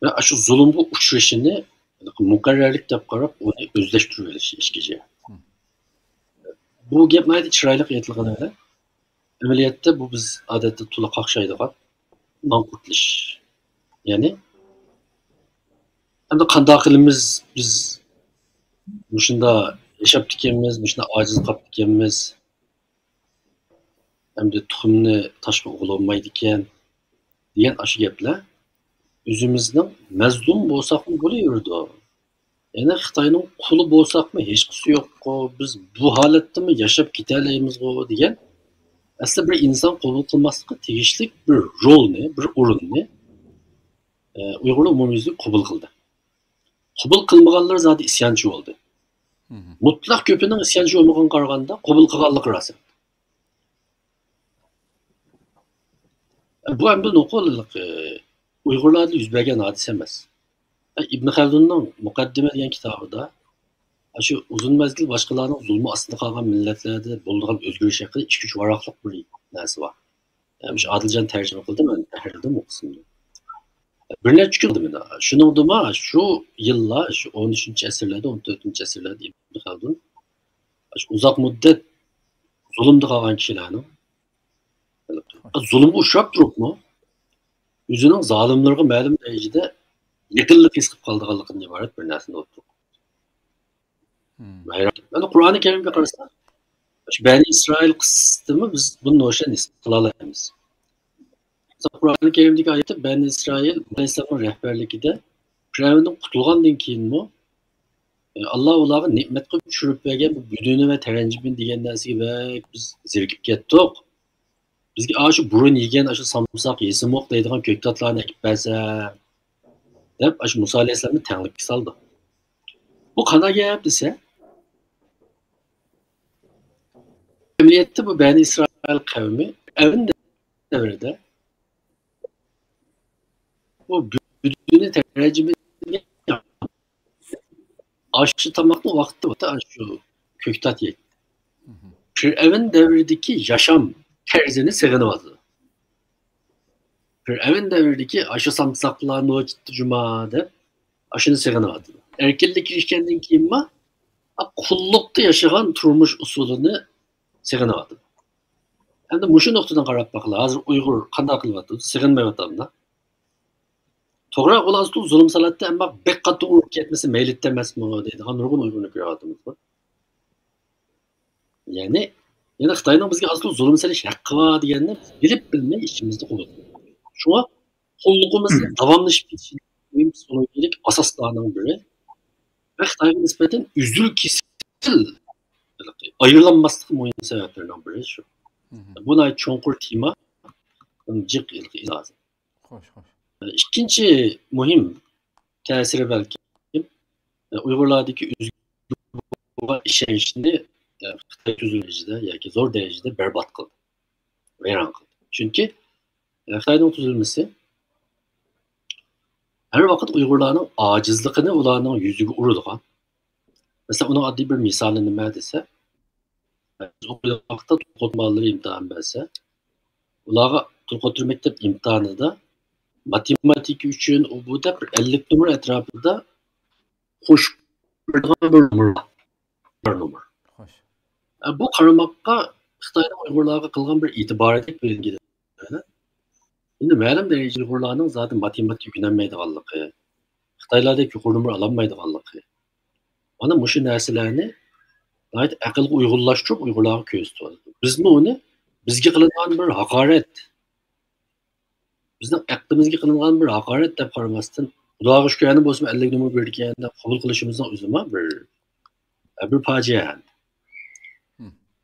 va ashu zulmga uchrashini muqarrarlik deb qarab uni o'zlashtirib olish ishga. Bu gap mayda chiroyli aytilganida amaliyotda bu biz odatda to'la qaqshaydigan manqurtlish. Ya'ni endi qanday qilamiz biz shunda yashab ekanmiz, shunda ojiz qolib ekanmiz. Endi tuxumni toshga o'g'ilolmaydi ekan degan ash gaplar o'zimizning mazlum bo'lsaqmi bo'laverdi. Ya'ni Xitoyning quli bo'lsaqmi hech qisi yo'q-ku, biz bu holatdami yashab ketalaymiz-ku degan asli bir inson qabul qilmaslikka tegishli bir rolni, bir o'rinni Uyg'ur umumyuzlik qabul qildi. Qabul qilmaganlar zodi isyonchi bo'ldi. Mutlaq ko'pining isyonchi bo'lmagan qaraganda qabul qilganlik rosa. Bu endi noqullik Uyg'urlarda yuz bergan hodisa emas. İbn Xaldunning Muqaddima degan kitobida shu uzun mezgil boshqalarning zulmi ostida qolgan millatlarda bo'lgan o'zgarish haqida 2-3 varoqliq bir narsa bor. Shu Adiljon tarjima qildi, men tahrirdim o'qisimni. Bir necha kun qildim. Shuningdimi shu yillar, shu 13-asrlarda, 14-asrlarda Ibn Xaldun shu uzoq muddat zulmda qolgan kishilarning zulmga uchrab turibmi, o'zining zolimlarga ma'lum darajada yaqinlik his qilib qoldiganligidan iborat bir narsani o'tdik. Mana Qur'oni Karimga qarasak, shu Bani Isroil qissasini biz buni o'sha nisbat qila olamiz. Qur'oni Karimdagi oyatda Bani Isroil Muhammad rahbarligida Firavundan qutulgandan keyinmi Alloh ularga ne'mat qilib tushirib bergan bu buduni va taranjibin degan narsaga biz zerikib ketdik. Bizga shu burun yegan, shu samsoq, yesimmoq deydigan ko'ktatlarni ekib bersa deb shu Musa alayhissalomni tanglikka soldi. Bu qanday gap desa, amaliyotda bu Bani Isroil qavmi avin davrida bu buduni taranjibin aşı tamaklı vaqtda shu ko'ktat yeydi. Firavun davridagi yaşam terzini sığınıb aldı. Firavun davridagi aşı samsaqlarni o'tdi juma deb aşını sığınıb aldı. Erkinlik kirishgandan keyinmi qulluqda yashagan turmush usulini sığınıb aldı. Endi mushu nuqtadan qarab baqla, hozir Uyg'ur qanday qilyapti? Sığınmayapti. To'g'ri, ular zulm salatda ammo bek qattiq urib ketmasa mayli emasmi deydigan nurg'un Uyg'urni ko'ryapmiz. Ya'ni Yani Xitoyning bizga aslo zulm silish haqqi bor deganni bilib bilmay ichimizda qo'ydik. Shunga qo'llig'imizni davomlashib ketishi psixologik asoslarning biri va Xitoyga nisbatan uzul kesil ayrılanmaslık muhim sebeplerden biri şu. Buna çoğunkur tema jiq lazım. Hoş, hoş. İkinci muhim tesiri belki Uygurlardaki üzgün işleyişini Xitoy tuzulmacıda yoki zor derecede berbat kıldı. Vayron kıldı. Çünkü Xitoyning tuzulması her vakit Uygurlarning acizligini ularning yuziga uradigan. Mesela onun adli bir misalini nima desa, o vaqtda to'lqotmalar imtihon bersa, ularga to'lqotir maktab imtihonida matematika uchun bu da 50 numar atrofida qo'shib bir numar. Bu qaramoqqa Xitoyning Uyg'urlarga qilgan bir e'tiborlik belgiladi. Endi ma'lum darajada Uyg'urlarning zaten matematika o'rganmaydiganligi, Xitoylardek yuqori numar ololmaydiganligi. Mana mushu narsalarni aqlga uyg'unlashtirib Uyg'urlarga ko'rsatdi. Bizmi uni bizga qilingan bir haqorat, bizning aqlimizga qilingan bir haqorat deb qaramasdan, Xudoga shukrani bo'lsin 50 numar bergan deb qabul qilishimizning o'zima bir fojia.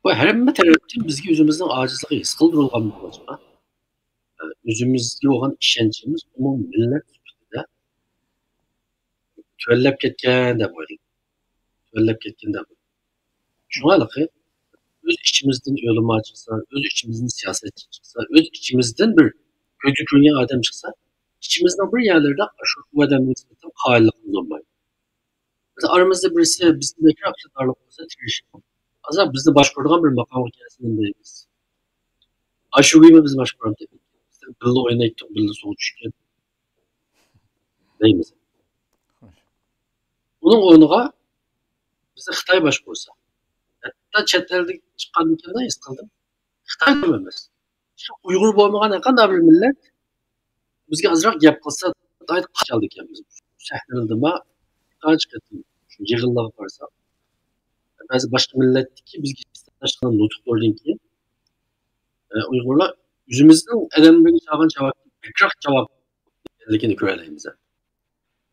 Bu hamma tarafdan bizga o'zimizning ojizligi his qildirilgan bo'lsa, o'zimizga bo'lgan ishonchimiz umum millat sifatida tuallab ketgan deb o'ylayman. Tuallab ketgan deb. Şungalıqı öz içimizden ölüma çıksa, öz içimizden siyasetçi çıksa, öz içimizden bir kötü adam çıksa, içimizden bir yerlerde şu adamın nispeten hayırlıklı olmayı. Mesela aramızda birisi bizimdeki akşadarlık olsa tirişim. Azam bizde başkurduğun bir makam hikayesindeyiz. Aşı gibi biz başkuran dedik. İşte bildi oynayıp, bildi soğuk çıkıyor. Değil mi? Bunun oyunuğa bize Xitay başkursa. Hatta chet elda chiqqanligimda his qildim. Xitoy emas. Uyg'ur bo'lmagan qanday bir millat bizga ozroq gap qilsa, ayt qachaldi ekanmiz. Sahnildimi? Qancha qatim yig'inlarga qarasa. Ba'zi boshqa millatniki bizga tashqadan nutqlardan keyin Uyg'urlar o'zimizning adamlarga chalgan javob, ko'proq javob ekanligini ko'ralaymiz.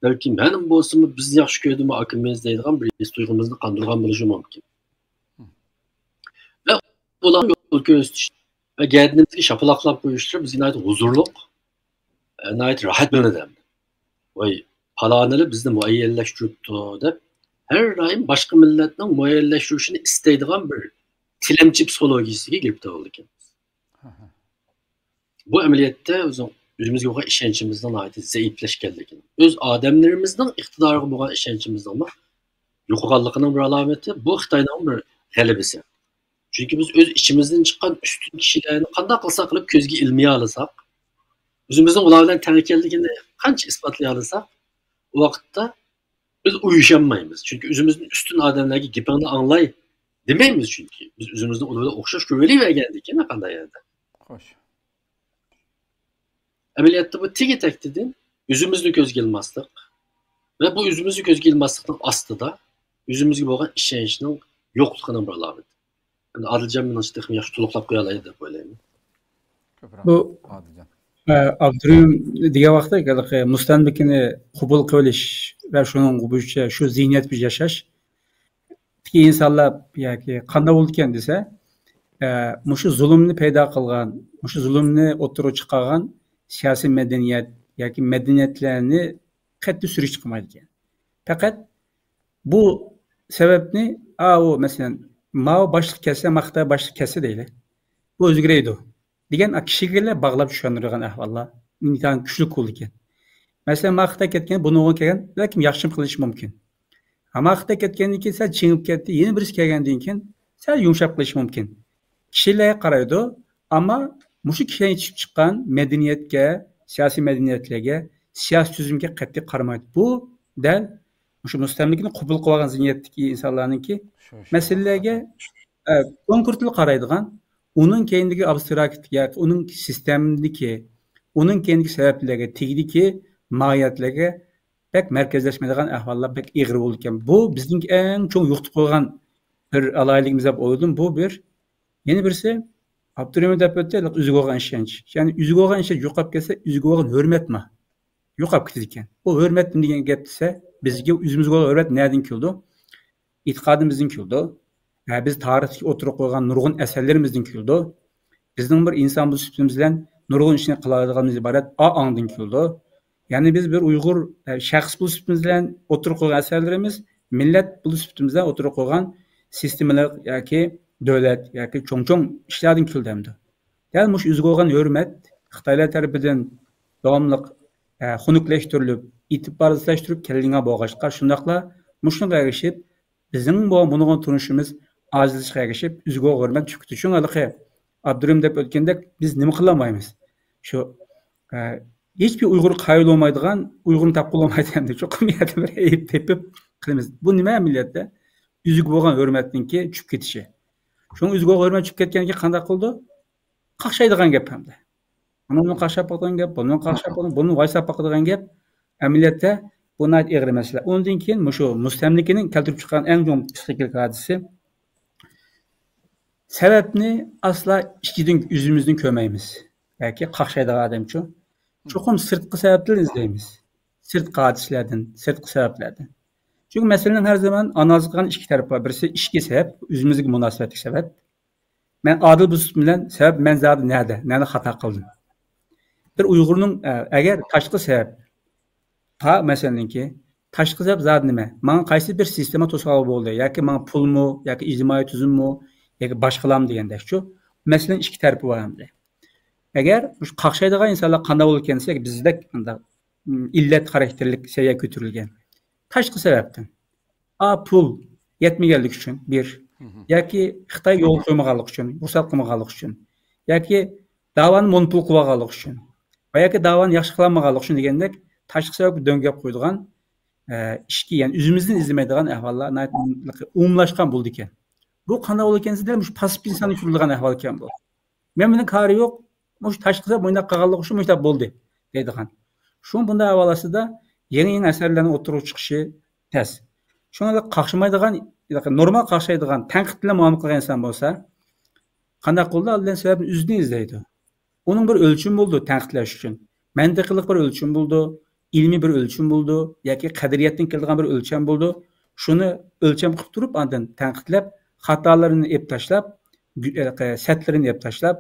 Balki mening bo'lsin biz yaxshi ko'rdimi akimiz deydigan bir his tuyg'umuzni qondirgan bo'lishi mumkin. Bulan yol gösteriş ve kendimizi şapalaklap koyuşturup bizi nayet huzurluk, nayet rahat bir neden. Vay palaneli bizni muayyelleştiripti de her daim başka milletin muayyelleştirişini isteydiğin bir tilemci psikolojisiga girip de oldu ki. Bu ameliyette özümüzge olan işençimizden ait zayıfleşkenligini, öz adamlarımızdan iktidarı olan işençimizden ama yokukallıkının bir alameti, bu Xitoyning bir g'alabasi. Çünkü biz öz içimizden çıkan üstün kişilerini qanday qilsak qilib ko'zga ilmiy olsak, o'zimizning ular bilan teng ekanligini qancha isbotlay olsak, o vaqtda biz uyuşanmaymiz. Çünkü o'zimizning üstün odamlarga gapini anglay demaymiz çünkü. Biz o'zimizning ularga o'xshash ko'ravergandik, qanday yerda. Xo'sh. Ameliyatda bu tek etakdin o'zimizni ko'zga ilmaslik ve bu o'zimizni ko'zga ilmaslikning ostida o'zimizga bo'lgan ishonchning yo'qligining bir alomati. Adilcan bir nasıl texmi yaxshi to'liqlab qo'ya oladi deb o'ylayman. Bu Abdurim degan vaqtda mustamlikini qabul qilish va shuning bo'yicha shu ziynat bir yashash insonlar yoki qanday bo'ldi ekan desa, mushu zulmni paydo qilgan, mushu zulmni o'ttirib chiqargan siyosiy madaniyat yoki madaniyatlarni qat'iy surish chiqmaydi ekan. Faqat bu sababni o masalan Mao başlık kesse, Maqta başlık kesse değil. Bu o'zgaraydi degan kishiga bog'lab tushunadigan ahvollar intan kuchli bo'ldi ekan. Masalan, Maqta ketgan, buni o'qigan, lekin yaxshi qilish mumkin. Maqta ketgandan keyin sal chingib ketdi, yana birisi kelgandan keyin sal yumshab qilish mumkin. Kishilarga qaraydi, ammo mushu kishidan chiqqan madaniyatga, siyosiy madaniyatlarga, siyosiy tuzumga qat'iy qaramaydi. Bu dal shu mustamlikni qabul qilgan ziynatdagi insonlarningki masalalarga konkretli qaraydigan, uning keyindagi abstrakt yoki uning sistemdagi, uning keyindagi sabablarga, tegdiki mohiyatlarga pek markazlashmaydigan ahvollar pek ig'ir bo'ldi ekan. Bu bizning eng cho'ng yo'qotib qo'ygan bir alayligimiz deb o'yladim. Bu bir Yana birisi Abdurrahman deb o'tdi, o'ziga bo'lgan ishonch. Ya'ni o'ziga bo'lgan ishonch yo'qolib ketsa, o'ziga bo'lgan hurmatmi? Yo'qolib ketadi ekan. Bu hurmat degan gap desa, bizga o'zimizga bo'lgan hurmat nerdan keldi? E'tiqodimizdan keldi. Biz tarixga o'tirib qo'ygan nurg'un asarlarimizdan keldi. Bizning bir inson bu sifatimiz bilan nurg'un ishni qiladiganimiz iborat ongdan keldi. Ya'ni biz bir Uyg'ur shaxs bu sifatimiz bilan o'tirib qo'ygan asarlarimiz millat bu sifatimiz bilan o'tirib qo'ygan sistemalar yoki davlat yoki cho'ng ishlardan keldi hamda. Ya'ni mush o'ziga bo'lgan hurmat Xitoylar tarafidan davomli xunuklashtirilib, e'tiborsizlashtirib kelingan bo'lg'achqa shundaqla mushunga erishib bizning bu bunga turishimiz ojizlikka erishib o'ziga hurmat tushdi. Shunga Abdurrahim deb o'tgandek biz nima qila olmaymiz? Shu hech bir Uyg'ur qoyil olmaydigan, Uyg'urni topib olmaydigan deb cho'qim yerda bir ayib tepib qilamiz. Bu nima millatda o'ziga bo'lgan hurmatninki tushib ketishi. Shunga o'ziga hurmat tushib ketganki qanday qildi? Qaqshaydigan gap hamda. Buni qaqshab qo'ygan gap, buni qaqshab qo'ygan, buni vaysab qo'ygan gap amaliyotda buni eg'ir masala. Undan keyin shu mustamlikaning keltirib chiqqan eng chong psixikalik hodisi sababni asla ichkidan o'zimizdan ko'rmaymiz. Yoki qaqshaydigan odamchu. Cho'qim sirtqi sabablarni izlaymiz. Sirtqi hodisalardan, sirtqi sabablardan. Chunki masalaning har zaman analiz qilgan ikki taraf bor. Birisi ichki sabab, o'zimizga munosabatli sabab. Men adil bu bilan sabab men zodi nada xato qildim. Bir Uyg'urning agar tashqi sabab masalanki tashqi sabab zodi nima? Menga qaysi bir sistema to'sqoq bo'ldi yoki menga pulmi yoki ijtimoiy tuzummi yoki boshqalam degandek-ku. Masalan ikki tarafi bor hamda. Agar shu qaqshaydigan insonlar qanday bo'lib kelsa, bizda illat xarakterlik seviya ko'tarilgan. Tashqi sababdan. Pul yetmaganlik uchun bir yoki Xitoy yo'l qo'ymaganlik uchun, ruxsat qilmaganlik uchun yoki da'voni monopol qilganlik uchun va yoki da'voni yaxshi qilmaganlik uchun degandek tashqi sabab döngab qo'ydigan ishki, ya'ni o'zimizdan izlamaydigan ahvollar umumlashgan bo'ldi ekan. Bu qanday bo'lib kelsa, shu pasif inson uchun ahvol ekan bu. Men buni qari yo'q, mush tashqi sabab bunday qilganlik uchun mushta bo'ldi deydigan. Shu bunday havolasida yangi asarlarning o'tirib chiqishi tez. Shunga qaqshamaydigan, normal qaqshaydigan, tanqid bilan muomala qilgan inson bo'lsa, qanday qildi? Allohning sababini o'zini izlaydi. Uning bir o'lchim bo'ldi tanqidlash uchun. Mantiqlik bir o'lchim bo'ldi, ilmiy bir o'lchim bo'ldi, yoki qadriyatdan kelgan bir o'lcham bo'ldi. Shuni o'lcham qilib turib, ondan tanqidlab, xatolarini ep tashlab, satlarini ep tashlab,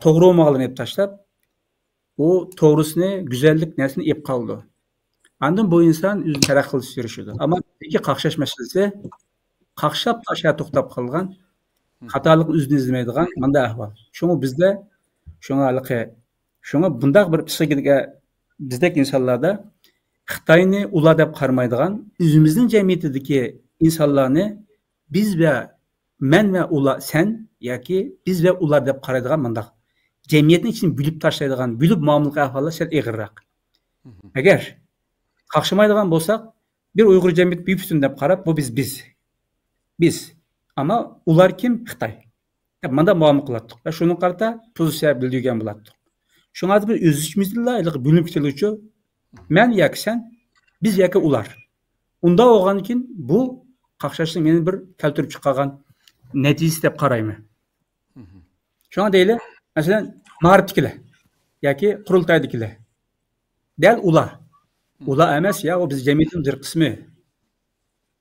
to'g'ri bo'lmaganini ep tashlab, u to'g'risini, go'zallik narsani ep qoldi. Andan bu inson o'zini taraqqiy qilib yurishdi. Ammo ikki qaqshash masalasi qaqshab tasha to'xtab qolgan, xatolikni o'zini izlamaydigan bunday ahvol. Shunga bizda shunga bunday bir psixikaga bizdek insonlarda Xitoyni ular deb qaramaydigan, o'zimizning jamiyatidagi insonlarni biz va men va ular, sen yoki biz va ular deb qaraydigan bunday jamiyatning ichini bo'lib tashlaydigan, bo'lib muomala ahvollar sal og'irroq. Agar qaqshamaydigan bo'lsak, bir Uyg'ur jamiyati butun deb qarab, bu biz. Ammo ular kim? Xitoy. Manda muomala qilardik. Va shuni qarata pozitsiya bildirgan bo'lardik. Shunga bir o'zimizda bo'linib keluvchi men yoki sen, biz yoki ular. Unda bo'lgan ekan bu qaqshashning meni bir keltirib chiqqan natijasi deb qarayman. Shunga deyli, masalan, ma'rifatkilar yoki qurultaydikilar. Dal ular. Ular emas ya, o biz jamiyatning bir qismi.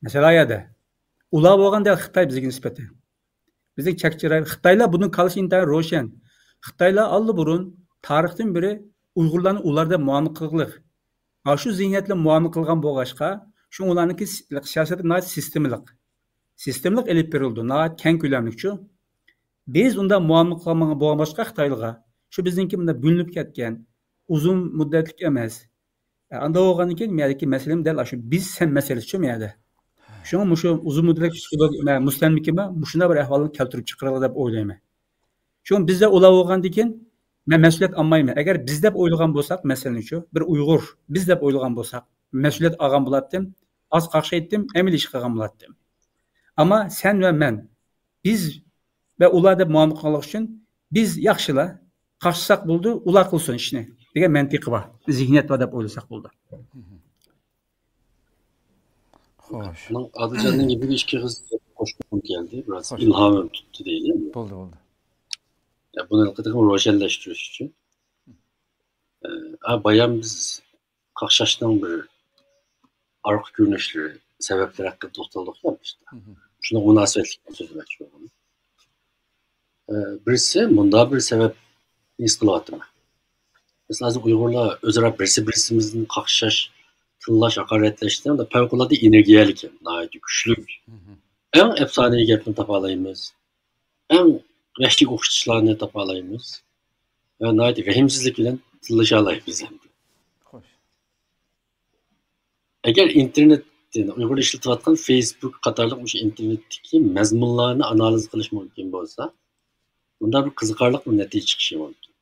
Mesela yerda ular bo'lganda Xitoy bizga nisbatan. Bizga chakchiray Xitoylar bunun qalishi intayin ro'shan. Xitoylar burun tarixdan beri Uyg'urlarni ularda muomala qilgan. Shu ziynatli muomala qilgan bo'lg'achqa, shu ularniki siyosati sistemlik elib berildi. Keng ko'lamlikchu. Biz unda muomala qilmagan bo'lg'achqa Xitoylarga, shu bizningki bunda bo'linib ketgan, uzun muddatlik emas. Anda bo'lgandan keyin mendagi masalam dal shu biz sen masalasi-chu menda. Shunga shu uzun muddatlik mustamlikama shunday bir ahvolni keltirib chiqaradi deb o'ylayman. Chunki bizda ular bo'lgandan keyin men mas'uliyat olmayman. Agar biz deb o'ylagan bo'lsak, masalan-chu, bir Uyg'ur biz deb o'ylagan bo'lsak, mas'uliyat olgan bo'lardim, oz qaqshaydim, amaliy ish qilgan bo'lardim. Ammo sen va men biz va ular deb muomala qilgan uchun biz yaxshilar qaqshsak bo'ldi, ular qilsin ishni degan mantiqi bor. Zihniyat va deb o'ylasak bo'ldi. Xo'sh. Adiljonning gibi ishga qo'shqim keldi, biroz ilhomim tutdi deylik. Bo'ldi. Buni qadar ro'shanlashtirish uchun bayan biz qaqshashning bir arqa ko'rinishlari, sabablari haqida to'xtaldik işte. Shuna munosabatli so'zlamoqchi bo'ldim. Birisi bunda bir sabab his qilyapti. Masalan, Uyg'urlar o'zaro birimizni qaqshash, tillash, haqoratlashdan da favqulodda energiyalik, nihoyat kuchli. Eng afsonaviy gapni topa olamiz. Eng vahshiy o'qitishlarni topa olamiz. Va nihoyat rahimsizlik bilan tillasha olamiz endi. Xo'sh. Agar internetni Uyg'ur ishlatayotgan Facebook qatorliq o'sha internetdagi mazmunlarni analiz qilish mumkin bo'lsa, bunda bir qiziqarli bir natija chiqishi mumkin.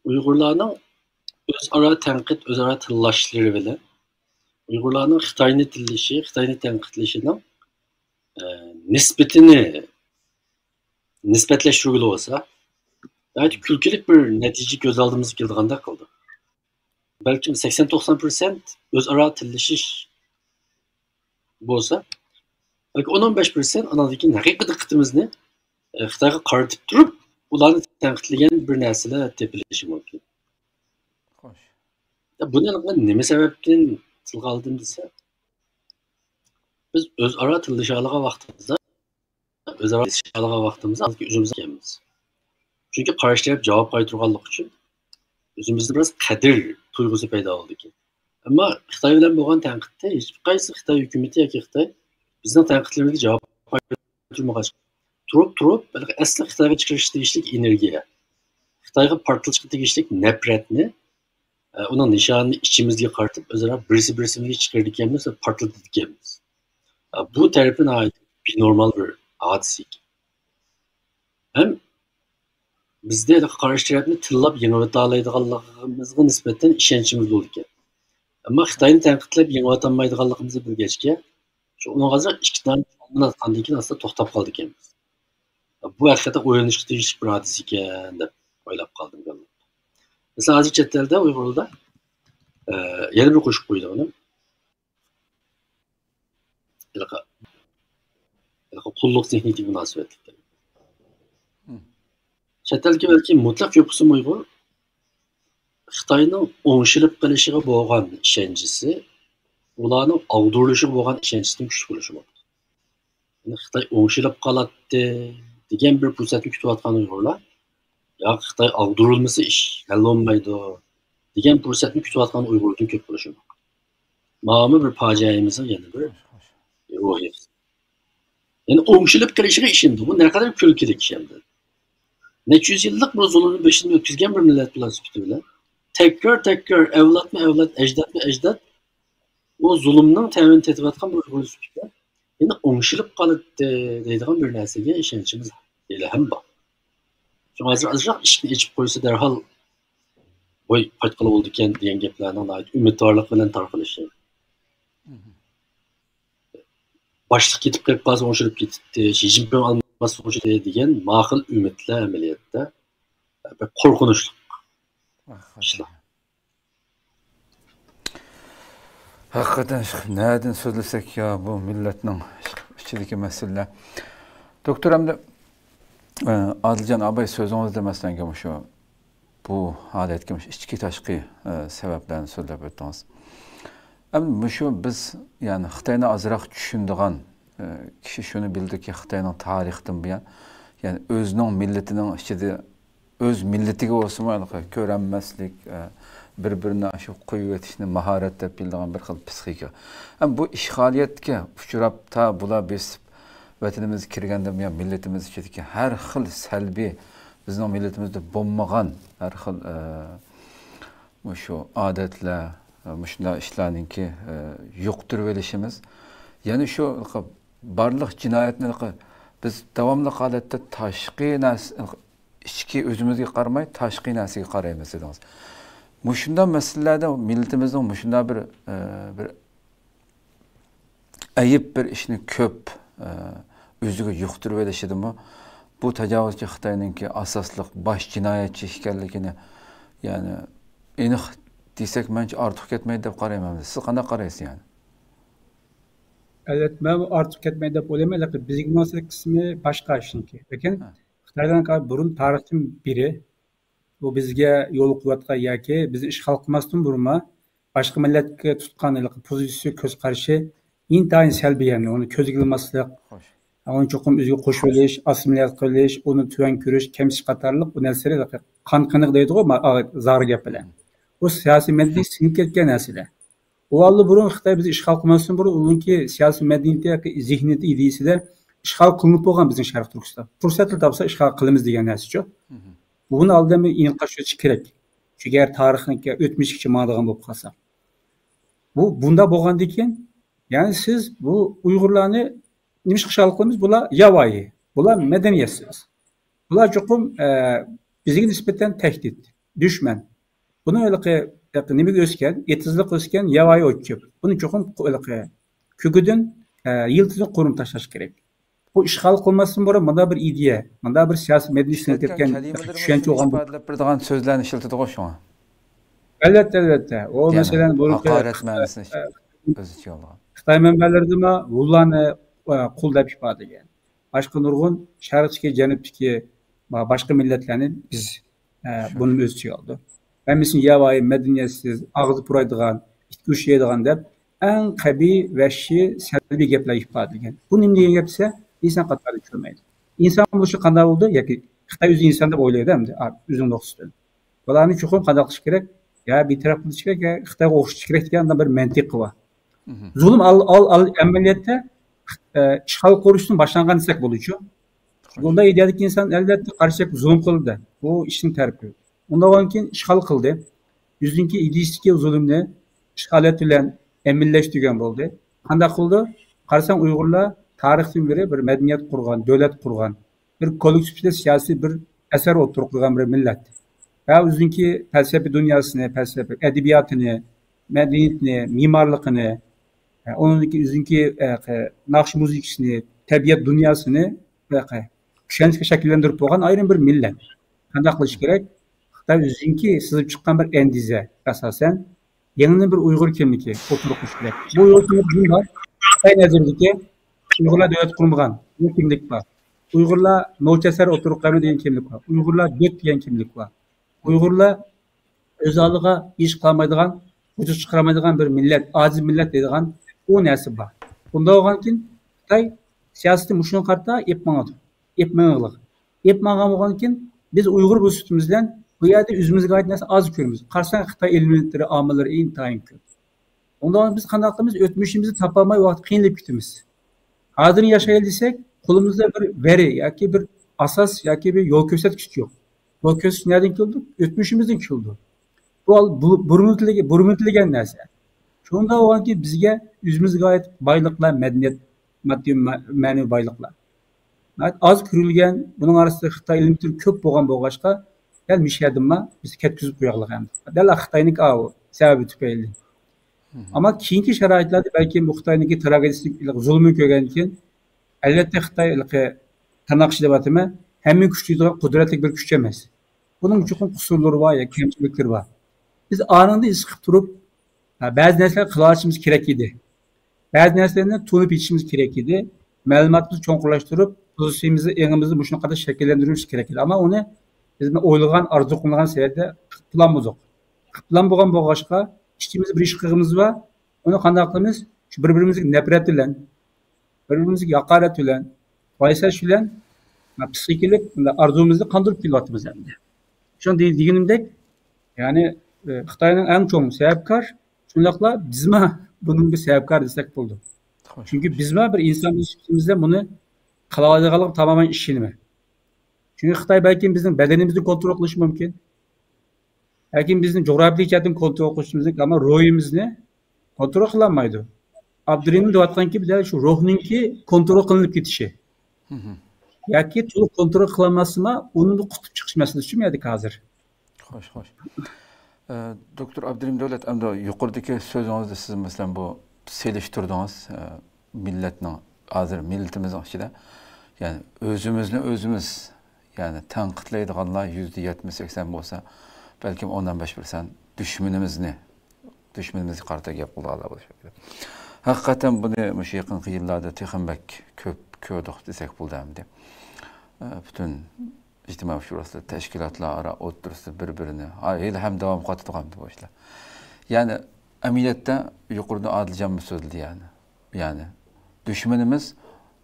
Uyg'urlarning o'zaro tanqid, o'zaro tillashlari bilan Uyg'urlarning Xitoyni tillashi, Xitoyni tanqidlashining nisbatlashtirgili bo'lsa, gayet kulkili bir natija ko'z oldimizga kelganda qildi. Balkim 80-90% o'zaro tillashish bo'lsa, balki 10-15% anadagi haqiqiy diqqatimizni Xitoyga qaratib turib, ularni tanqidlagan bir narsalar tepilishi mumkin. Xo'sh. Buni nima sababdan tilga oldim desa, biz o'zaro tillashalgan vaqtimizda, o'zimizga kelamiz. Chunki qarshi taraf javob qaytarganlik uchun o'zimizda biroz qadr tuyg'usi paydo bo'ldi ekan. Ammo Xitoy bilan bo'lgan tanqidda hech qaysi Xitoy hukumati yoki Xitoy bizning tanqidlarimizga javob qaytarmagach, turib asli Xitoyga chiqarish tegishli energiya, Xitoyga portlashga tegishli nafratni, uning nishonini ichimizga qaratib, o'zaro birisi-birimizga chiqaradiganmiz va portlatadiganmiz. Bu tarafdan normal bir hadisa. Hem bizde qarshi tarafni tillab yengib oladiganligimizga nisbatan ishonchimiz bo'ldi ekan. Ammo Xitoyni tanqidlab yengib olmaydiganligimizni bilgachga, shu uningizga ikki tomon atgandan keyin aslida to'xtab qoldi ekanmiz. Bu haqiqatda o'ylanishga tegishli bir hadisa ekan deb o'ylab qoldim men. Masalan, hozir chet elda Uyg'urlarda yana bir qo'shib qo'ydi uni. Qulluq zihniyatiga munosabatli. Chet elga balki mutlaq yo'q qism Uyg'ur Xitoyning o'ngshilib qilishiga bo'lgan ishonchisi, ularning ag'durilishiga bo'lgan ishonchidan kuchli bo'lishi mumkin. Xitoy o'ngshilib qoladi degan bir fursatni kutayotgan Uyg'urlar, yo'q Xitoy ag'durilmasa ish hal bo'lmaydi degan fursatni kutayotgan Uyg'urlar ko'p bo'lishi mumkin. Mana bir fojiamizning yana bir ro'yi. Yani o'ngshilib qilishiga ishindi. Bu naqadar kulkili ish endi. Necha yuz yillik bir zulmni beshini o'tkazgan bir millat bilan sifatida tekrar avlodma avlod, ajdodma ajdod o zulmning ta'min etayotgan bir Uyg'ur sifatida endi o'ngshilib qoladi deydigan bir narsaga ishonchimiz hali ham bor. Shu azroq ishni ichib qo'ysa darhol voy qaytqili bo'ldi ekan degan gaplarning umidvorlik bilan tarqalishi. Başlık ketib qolib qolsa o'ngshilib ketibdi, Xi Jinping almasa o'ngshiladi degan ma'qul umidlar amaliyotda bir qo'rqinchli ishlar. Haqiqatan nereden so'zlasak ya bu millatning ichidagi masalalar. Doktor hamda Adiljon Abay so'zingizda masalan shu bu holatga ichki tashqi sabablarni so'zlab o'tdingiz. Ama şu biz yani Xitoyni azroq tushundigan kishi shuni bildiki Xitoyning tarixdan buyon yani o'zining millatining ichida o'z millatiga bo'lsa ko'ranmaslik, bir-birini shu qo'yib o'tishni mahorat deb bildigan bir xil psixika. Ama bu ishg'oliyatga uchrab ta bular besib vatanimizga kirgandan buyon millatimiz ichidagi har xil salbiy bizning millatimizda bo'lmagan har xil shu odatlar Müşna işlarninki yo'qtirib olishimiz, ya'ni shu barliq jinoyatni biz davomli holatda tashqi ichki o'zimizga qaramay tashqi narsaga qaraymiz dedingiz. Mushunday masalalarda millatimizning mushunday bir ayib bir ishni ko'p o'ziga yo'qtirib olishidimi? Bu tajovuzchi Xitoyninki asosliq bosh jinoyatchi ekanligini, ya'ni aniq. Desek bence artık etmeyi de qarayman. Siz qanday qaraysiz yani? Evet, ben artık ketmeyi de söyleyeyim. Lakin bizning münasebet kısmı başka işinki. Lakin Xitoydan qarab burun tarixdan biri bu bizga yo'l qo'yayotgan yoki bizni ishg'ol qilmasdan burunma boshqa millatga tutgan pozitsiya ko'z qarashi intayin salbiy, ya'ni uni ko'zga ilmaslik, uni cho'qim o'ziga qo'shib olish, assimilyatsiya qilish, uni tuvan ko'rish, kamsish qatorliq bu narsalar qon-qiniq deydi-ku, zar gap bilan. Bu siyosiy moddiy sinib ketgan narsalar. O aldı burun Xitoy bizi ishg'ol qilmasdan burun uningki siyosiy madaniyati yoki zihniyati ideyasida ishg'ol qilinib bo'lgan bizning Sharq Turkiston. Fursatni topsa ishg'ol qilamiz degan narsa-ku. Buni oldin inqash o'tish kerak. Chunki agar tarixniki o'tmishgacha ma'nogan bo'lib qolsa. Bunda bo'lgandan keyin, ya'ni siz bu Uyg'urlarni nima ishg'ol qilamiz? Bular yavoyi, bular madaniyatsiz. Bular cho'qim bizga nisbatan tahdid, dushman. Buni o'ylaqa nimaga o'sgan, etizlik o'sgan yavoyi o'tib. Buni cho'qim ko'kidan yiltizini qo'rim tashlash kerak. Bu ishg'ol qilmasdan burun mana bir ideya, mana bir siyosiy madaniyatni ketgan tushuncha bo'lgan bo'lgan so'zlarni ishlatadi-ku shunga. Albatta. O masalan bu haqorat ma'nosini o'zicha olgan. Xitoy manbalarida ularni qul deb ifodalangan. Boshqa nurg'un sharqdagi, janubdagi boshqa millatlarni biz buni o'zicha oldi. Həmisi yavayi, mədəniyyətsiz, ağzı puraydıgan, itki uşaydıgan deb ən qəbi, vəhşi, səlbi gəplər ifadə edilgan. Bu nima degan gapsa, inson qatori tushunmaydi. Inson bo'lishi qanday bo'ldi yoki Xitoy o'zi inson deb o'ylaydi hamda o'zining o'xshashdi. Bularni chuqur qanday qilish kerak? Ya betaraf qilish kerak, ya Xitoyga o'xshash kerak degan bir mantiq bor. Zulm amaliyotda ishg'ol qurishdan boshlangan desak bo'luvchi. Bunda ideyadagi inson albatta qarshi zulm qildi. Bu ishning tarifi. Ondan keyin ishg'ol qildi. Yüzünki ideyastik zulmni ishg'oliyat bilan emillashtirgan bo'ldi. Qanday qildi? Qarasang Uyg'urlar tarixdan beri bir madaniyat qurgan, davlat qurgan, bir kollektivda siyosiy bir asar o'tirib qo'ygan bir millat. Va o'zinki falsafa dunyosini, falsafa adabiyotini, madaniyatini, me'morligini, o'zinki naqsh muzikasini, tabiat dunyosini tushunishga shakllantirib qo'ygan ayrim bir millat. Qanday qilish kerak? Xitoy o'zinki sizib chiqqan bir endiza asosan yangi bir Uyg'ur kimligi o'tirib kerak. Bu Uyg'ur kimligi bor. Xitoy nazaridagi Uyg'urlar davlat qurmagan bu kimlik bor. Uyg'urlar nochasar o'tirib qolgan degan kimlik bor. Uyg'urlar dot degan kimlik bor. Uyg'urlar o'z oldiga ish qilmaydigan, vujud chiqarmaydigan bir millat, ojiz millat deydigan u narsa bor. Bunda bo'lgankin Xitoy siyosatni mushun qarta epmag'adi. Epmagan bo'lgankin biz Uyg'ur bo'listimizdan bu yerda o'zimizga oid narsa oz ko'ramiz. Qarasang Xitoy elementlari, omillari intayin ko'p. Undan biz qanday qilamiz? O'tmishimizni topolmay vaqt qiynalib ketamiz. Hozir yashaylik desak, qo'limizda bir veri yoki bir asos yoki bir yo'l ko'rsatgich yo'q. Yo'l ko'rsatish nereden keldi? O'tmishimizdan keldi. Bu burmutilgan narsa. Shunda bo'lganki bizga o'zimizga oid boyliqlar, madaniyat, moddiy ma'naviy boyliqlar. Az ko'rilgan, buning orasida Xitoy elementlari ko'p bo'lgan bo'lg'achqa dal mishadimma biz ketkizib qo'yaqlik ham. Dal Xitoyning sababi tufayli. Ammo keyingi sharoitlarda balki bu Xitoyning tragediyalik zulmini ko'rgan keyin albatta Xitoy tarnaqshi deb atama hamma kuchli qudratli bir kuch emas. Buning uchun qusurlari bor, kamchiliklari bor. Biz anında isqib turib ba'zi narsalar qilishimiz kerak edi. Ba'zi narsalarni to'lib yetishimiz kerak edi. Ma'lumotlarni cho'nqurlashtirib, pozitsiyamizni, engimizni bu qadar shakllantirishimiz kerak edi. Ammo uni biz o'ylagan, orzu qilgan sayda plan bo'ldi. Plan bo'lgan bo'lg'achqa, ishimiz bir ish qilganimiz va uni qanday qilamiz? Shu bir-birimizga nafrat bilan, bir-birimizga haqorat bilan, voysash bilan psixikalik orzumuzni qandirib kelyapmiz endi. Shunday deganimdek, ya'ni Xitoyning eng cho'ng sababkor, shundaqla bizma buning bir sababkor desak bo'ldi. Chunki bizma bir inson sifatimizda buni qila oladiganlik tamoman ishonma. Chunki Xitoy balki bizning badanimizni kontrol qilishi mumkin. Balki bizning jo'g'rafik jihatdan kontrol qilishi mumkin, ammo ruhimizni kontrol qila olmaydi. Abdurim deyotganki, biz shu ruhningki kontrol qilinib ketishi. Yoki to'liq kontrol qilolmasmi, uni qutib chiqish masalasi mi edik hozir? Xo'sh. Doktor Abdurim Davlat, endi yuqoridagi so'zingizda siz masalan bu selishtirdingiz millatning hozir millatimizning ichida, ya'ni o'zimiz ya'ni tanqidlaydiganlar %70-80 bo'lsa, balkim 10-15% dushmanimizga qarata gap qiladilar bo'lishi kerak. Hakikaten bunu şu yakın yıllarda texinbek köp kördük desek buldu. Bütün ictimai şurası teşkilatlar ara otursa birbirini hem devam katıtığımdı bu işler. Yani emniyette yukarıda Adilcan mı söyledi yani. Yani düşmanımız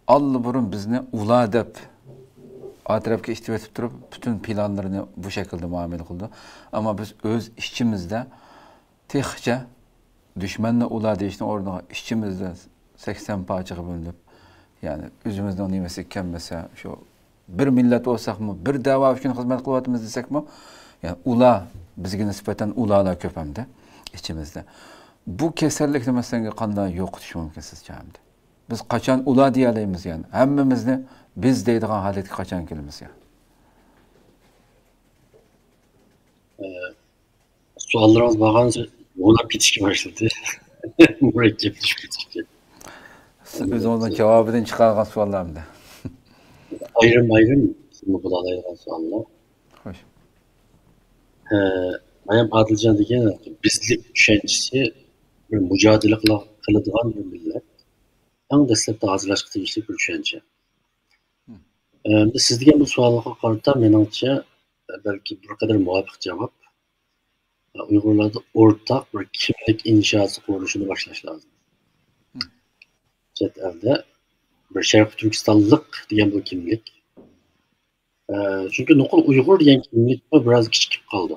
allı burun bizni ula dep atrafga istif etip durup bütün planlarını bu şekilde muamele kıldı. Ama biz öz işçimizde texçe düşmanla ula deyişin orada işçimizde 80 parçaga bölünüp yani özümüzden nimesi kemmese şu bir millet olsak mı bir dava üçün hizmet kılyapmiz desek mi yani ula bizge nispeten ulalar köp hemde içimizde. Bu keserlikni mesela qanday yo'qotish mumkin sizce hamda? Biz qachon ula deya olamiz yani? Hammamizni biz deydigan holatga qachon kelamiz yani? Suallarınız bağlanınca ona bitişki başladı. Mürekkepleşip bitişki. Biz onun cevabını çıkargan suallarımda. Ayrım şimdi bu da ayrılan suallar. Hoş. Ayam Adilcan degan bizlik düşüncesi bir mücadele kıladigan bir millet. Eng dastlabda hazırlashga tegishli bir düşünce. Siz degan bu savolga qarata menimcha belki bir kadar muvafiq cevap. Uyg'urlarda o'rtaq bir kimlik inşası qurulishini boshlash lozim. Chet elda bir Sharq Turkistonlik degan bu kimlik. Çünkü nuqul Uyg'ur degan kimlik biraz kichikib qoldi.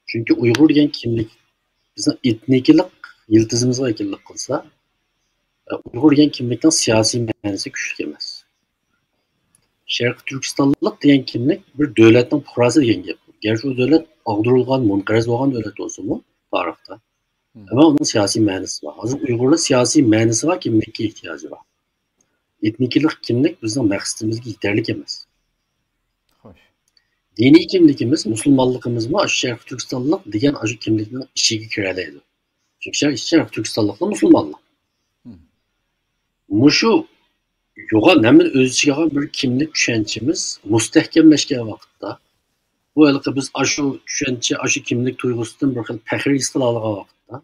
Çünkü Uyg'ur degan kimlik bizning etniklik yıldızımıza vakillik qilsa, Uyg'ur degan kimlikning siyosiy ma'nosi kuchli emas. Sharq Turkistonlik degan kimlik bir davlatning fuqarosi degan gap. Gerçi o devlet ag'dirilgan, munqaraz bo'lgan davlat bo'lsa-mu tarixda. Ama onun siyasi ma'nosi var. Hozir Uyg'urlar siyosiy ma'nosi va kimlikka ehtiyoji var. Etniklik kimlik bizning maqsadimizga yetarli emas. Diniy kimligimiz, musulmonligimizmi Sharq Turkistonlik degan shu kimlikning ichiga kiralaydi. Çünkü Sharq Turkistonliklar musulmonlar. Mushu yo'g'on hemen o'z ichiga olgan bir kimlik tushunchamiz mustahkamlashgan vaqtda bu halqa biz shu tushuncha, shu kimlik tuyg'usidan bir xil faxr his qila olgan vaqtda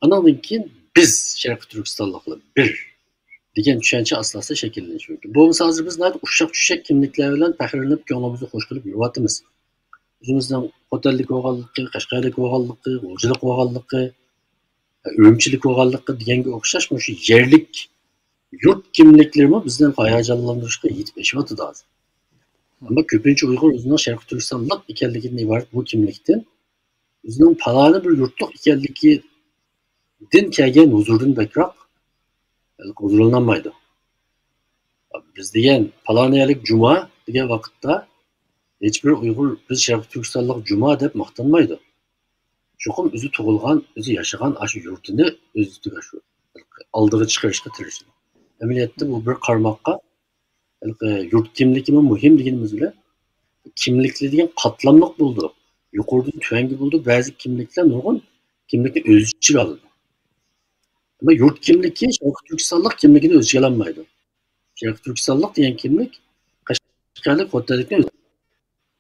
andan keyin biz Sharq Turkistonliklar bir degan tushuncha asosida shakllanishi mumkin. Bu bo'lmasa hozir biz ushshaq tushak kimliklar bilan faxrlanib ko'nglimizni xo'sh qilib yuryapmiz. O'zimizdan xo'jalik bo'lganligi, qashqarlik bo'lganligi, g'ulchilik bo'lganligi, ürümçilik bo'lganligi deganga o'xshash shu yerlik yurt kimliklarimi bizden hayacanlandırışga yetib eshyapti hozir. Ama ko'pincha Uyg'ur o'zining Sharq Turkistonlik ekanligidan iborat bu kimlikdan o'zining paloni bir yurtlik ekanligidan kelgan huzurdan bakroq huzurlanmaydi. Biz degan paloniyalik juma degan vaqtda hech bir Uyg'ur biz Sharq Turkistonlik juma deb maqtanmaydi. Cho'qim o'zi tug'ilgan, o'zi yashagan shu yurtini o'ziga shu oldiga chiqarishga tirishadi. Amaliyotda bu bir qarmoqqa yurt kimligimi muhim deganimiz bilan kimlikli degan qatlamliq bo'ldi. Yuqoridan tuvangi bo'ldi. Ba'zi kimliklar nurg'un kimlikni o'z ichiga oladi. Ama yurt kimligi Sharq Turkistonlik kimligini o'z ichiga olmaydi. Sharq Turkistonlik degan kimlik qashqarlik xo'jalikni o'zi.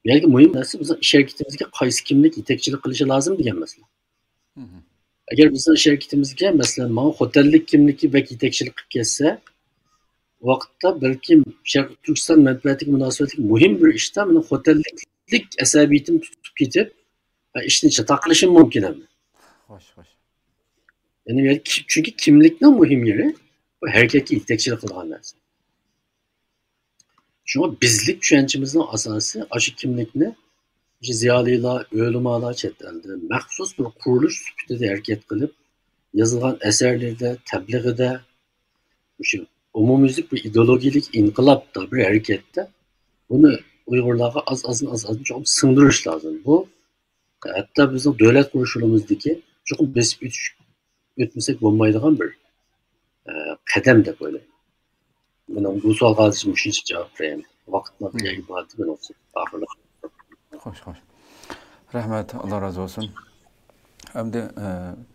Belki muhim narsa bizning ish harakatimizga qaysi kimlik yetakchilik qilishi lozim degan masala. Agar bizning ish harakatimizga masalan mana xo'jalik kimligi bek yetakchilik qilib kelsa, vaqtda balki Sharq Turkiston manfaatiga munosabatli muhim bir ishda mana xo'jaliklik asabiyatim tutib ketib, ishni chatoq qilishim mumkin ham. Xo'sh. Yani çünkü kimlikning muhim yeri bu harakatga yetakchilik qilgan narsa. Shunga bizlik tushunchimizning asosi shu kimlikni ziyolilar, o'limalar chet elda maxsus bir qurilish sifatida harakat qilib, yozilgan asarlarda, tablig'ida shu umumyuzlik bir ideologiyalik inqilobda bir harakatda buni Uyg'urlarga az cho'qim singdirish lozim. Bu hatto bizning davlat qurishimizdagi cho'qim besib o'tmasak bo'lmaydigan bir qadam deb o'ylayman. Mana bu savolga shuncha javob beraman. Vaqtni birga bordi men olsa oxirida. Xo'sh. Rahmat, Alloh razı olsun. Hamda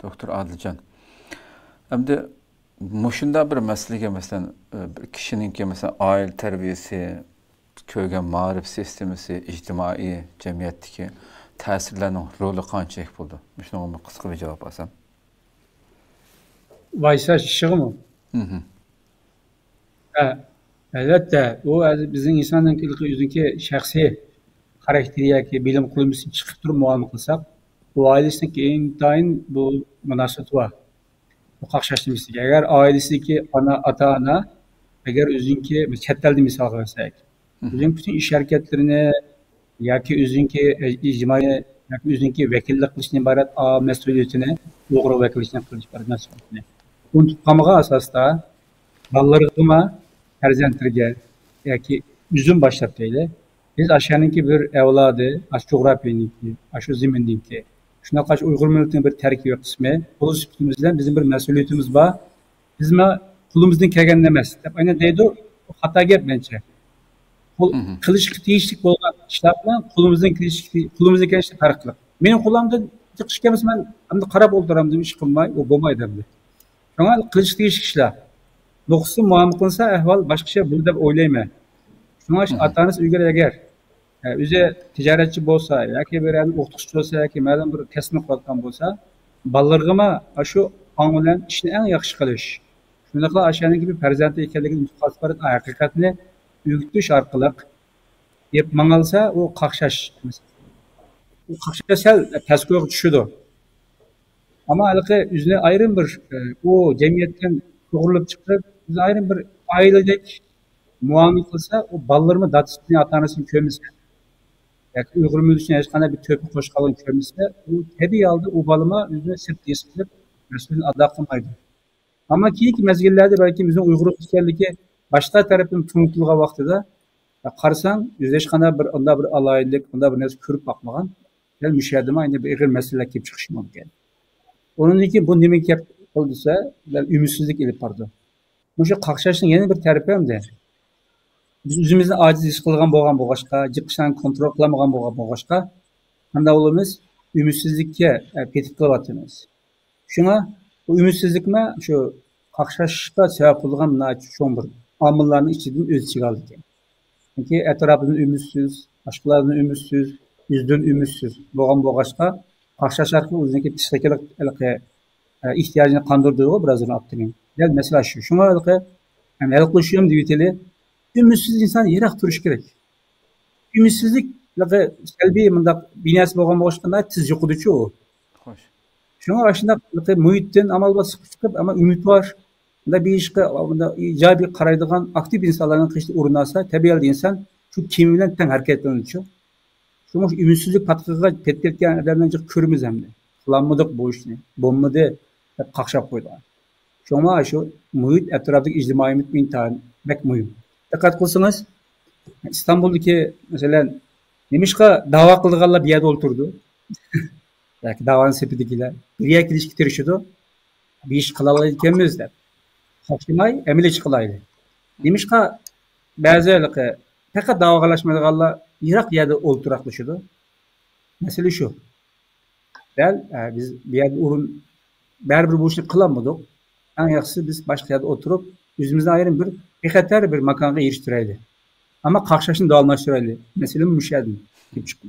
doktor Adiljon. Hamda mushunda bir masalaga masalan bir kishininki masalan oila tarbiyasi, ko'rgan ma'rif sistemasi, ijtimoiy jamiyatdagi ta'sirlarning roli qanchalik bo'ldi? Shunga qisqa bir javob olsam. vaysash ishig'imi? Albatta, u bizning insonning o'ziki shaxsiy xarakteri yoki bilim qulimizga chiqib turib muomala qilsak, bu oilasidagi intayin bu munosabat bor. Bu qaqshashimizga. Agar oilasidagi ota-ona agar o'ziniki chet elda misol qilsak, o'zining butun ish harakatlarini yoki o'ziniki ijtimoiy yoki o'ziniki vakillik qilishdan iborat mas'uliyatini, o'g'ri vakillikni qilish mas'uliyatini unutib qolmagan asosda bolalarga farzandlarga yoki o'zim boshlab deyli, biz ashaniki bir avlodi, ash jo'g'rafiyaniki, ashu zimindiki, shunaqa Uyg'ur millatining bir tarkibiy qismi, o'z sifatimizdan bizim bir mas'uliyatimiz bor. Bizma qo'limizdan kelgan emas deb aynan deydi, xato gap mencha. Qilishga tegishli bo'lgan ishlar bilan qo'limizdan kelishli farqli. Mening qo'limdan chiqish kelmasa men hamda qarab o'tiraman deb ish qilmay, u bo'lmaydi endi. Shunga qilishga tegishli ishlar. Nuqsi muammo qilsa ahvol boshqacha bo'ladi deb o'ylayman. Shunga ota-onasi uyga agar o'zi tijoratchi bo'lsa yoki bir o'qituvchi bo'lsa yoki ma'lum bir kasbni qilayotgan bo'lsa, bolalarga shu ong bilan ishni eng yaxshi qilish. Shunday ashaning gibi farzandi ekanligini mutaqassibat haqiqatni o'rgatish orqali deb mangalsa u qaqshash. U qaqshash tasavvurga tushadi. Ammo alqi o'zini ayrim bir u jamiyatdan to'g'rilib chiqib, biz ayrim bir oiladek muomala qilsa, u bolalarni datisini ota-onasini ko'misa, yoki Uyg'ur millatiga hech qanday bir to'pi qo'shqalin ko'masa, u tabiiy holda u bolama o'zini sirtda his qilib, mas'uliyatni ado qilmaydi. Ammo keyingi mezgillarda balki bizning Uyg'ur ekanligi boshqa tarafdan tunutilgan vaqtida qarasang, o'zi hech qanday bir unda bir aloyidlik, unda bir narsa ko'rib boqmagan, ya'ni mushahidama endi bir ig'ir masalalar kelib chiqishi mumkin. Ondan keyin bu nima gap qildisa, ümidsizlik ilib bordi. O'sha qaqshashning yana bir tarafi hamda biz o'zimizni ojiz his qilgan bo'lgan bo'g'ashqa, jiqishdan kontrol qilmagan bo'lgan bo'g'ashqa, qanday bo'lamiz? Ümidsizlikka petib qilyapmiz. Shunga bu ümidsizlikmi shu qaqshashga sabab bo'lgan cho'ng bir omillarning ichidan o'z ichiga oldi ekan. Chunki atrofdan umidsiz, boshqalardan umidsiz, o'zidan umidsiz bo'lgan bo'g'ashqa qaqshash orqali o'ziniki psixologik ehtiyojini qondirdiga birazdan olib Gel mesela şu. Şuna yani yaklaşıyorum diye ümitsiz insan yirak duruş gerek. Ümitsizlik selbi mındak binası boğan boğuşkanda tiz yokuducu o. Hoş. Şuna aslında muhitten amal basıp çıkıp ama ümit var. Da bir işe icabi karaydıgan aktif insanların kışta uğrunasa tabiiyelde insan şu kimliğinden ten hareketleniyor. Şuna ümitsizlik patkıga petketken adamlarca körümüz hem de. Kılanmadık bu işini. Bombadı kakşap koydular. Şuna şu muhit etraftaki ictimai muhit intiharı pek mühim. Dikkat kılsanız İstanbul'daki mesela Nemişka dava kıldıqanlar bir yerde oturdu. Belki davanın sepedekiler. Bir yer ilişki terişiyordu. Bir iş kılalaydı kendimizler. Hakimay emile çıkılaydı. Nemişka bazı fakat davalaşmadıqanlar Irak yerde oturaklaşıyordu. Mesele şu. Biz bir yerde urun bir bu işini kılamadık. En yaxşısı biz başka yerde oturup yüzümüzden ayrım bir bexatar bir makanga eriştireydi. Ama qaqshashni davomlashtiraylik. Mesela müşahidin kelib chiqdi.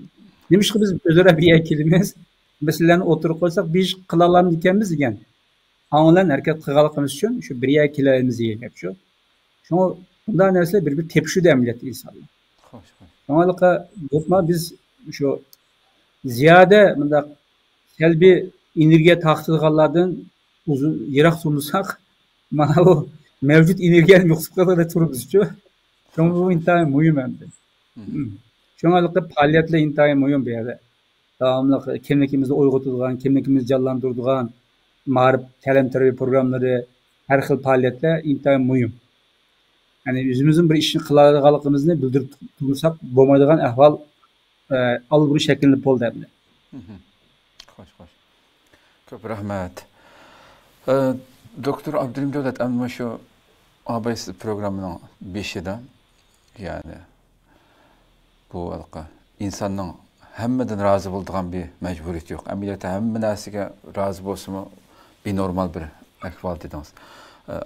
Demişki biz o'zaro bir kelimiz, masalani o'tirib qo'ysak, biz qila olamiz ekanmiz degan. Onglan harakat qilganligimiz uchun shu bir kelamiz degan shu. Shunga bunday narsa bir tepishudi amaliyotda insonlar. Xo'sh, Shunga biz shu ziyoda bunday salbiy energiya taqtilganlardan uzun yiroq turmasak, mana bu mevcut energiyani yo'qotib qolib turibmiz-ku. Şunun bu intayin mühim emdi. Şungalıkta faaliyetler intayin mühim bir yerde. Devamlı kimlikimizi oygutulgan, kimlikimizi canlandırdıgan, mağrib, talim terbiye programları, her xil faaliyetler intayin mühim. Yani yüzümüzün bir işini kıladıqalıqımızını bildirip tursak, bo'lmaydigan ahval al bir şekilli bo'ldi emdi. Xo'sh. Ko'p rahmat. Doktor Abdulim Davlat amma shu ABS programının 5'ida yani bu halka insanın hemmeden razı bulduğun bir mecburiyet yok. Ameliyata hemme narsaga razı bo'lsa bir normal bir ahval dediniz.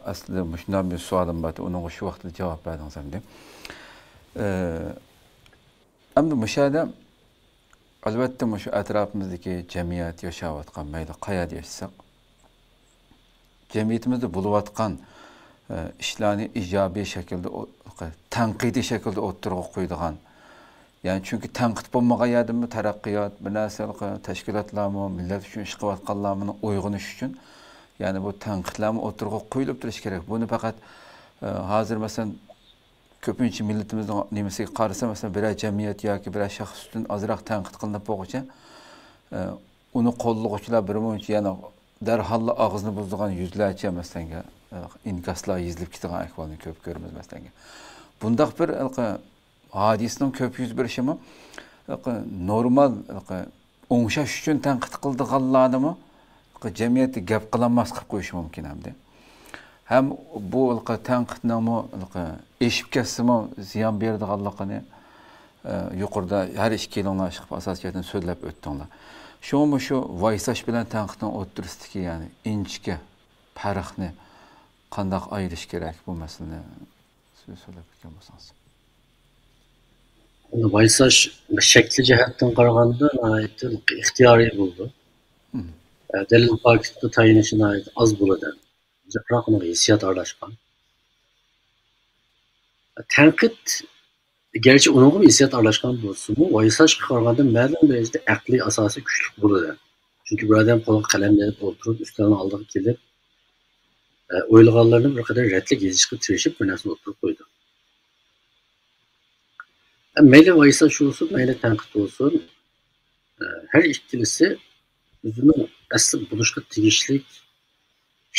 Aslında shundan bir savolim bor, onun shu vaqtda javob berdingiz hamda. Endi mushada albatta shu atrofimizdagi jamiyat yashayotgan mayli qayerda yashasak cemiyetimizde buluvatkan işlerini icabi şekilde, tanqidi şekilde oturğa koyduğun. Yani çünkü tanqid bulmağa yadımı taraqqiyat, bir narsa teşkilatlarımı, millet üçün iş qıvatqanlarını uyg'unish üçün yani bu tanqidlarni oturğa qo'yilib turish kerak. Buni faqat hozir masalan ko'pincha millatimizning nimasiga qarasa, masalan bir jamiyat yoki bir shaxs uchun ozroq tanqid qilinib bo'lguncha uni qo'llovchilar birmuncha yana darhol og'izni buzdigan yuzlarcha masalan inkaslar yezilib ketgan ahvolni ko'p ko'ramiz masalan. Bundaq bir hadisning ko'p yuz berishimi normal o'ngshash uchun tanqid qildiganlarni jamiyatda gap qilinmas qilib qo'yish mumkin hamda. Hem bu tanqidning eshib ketsimi ziyon berdiganligini yuqorida har ikki yilinglar chiqib asosiyatini so'zlab o'tdinglar. Şo'mi shu vaysash bilan tanqidning o'tirisidagi yani inchga farqni qanday ayirish kerak bu masalani so'zlab o'tgan bo'lsangiz. Vaysash shakli jihatdan qaraganda ixtiyoriy bo'ldi. Delil paketda tayinishine ait az bo'ladi. Biroq uni hissiyat aralashgan. Tanqid gerçi onun hissiyat aralashgan bo'lsa-mu, vaysash qaraganda ma'lum darajada aqliy asosi kuchli bo'ladi. Chunki bir odam qo'liga qalamlanib o'tirib, ustalni oldiga kelib, o'ylaganlarini bir qadar ratlik yezishga tirishib, bir narsani o'tirib qo'ydi. Mayli vaysash olsun, mayli tanqid olsun, her ikilisi o'zining asli bo'lishga tegishli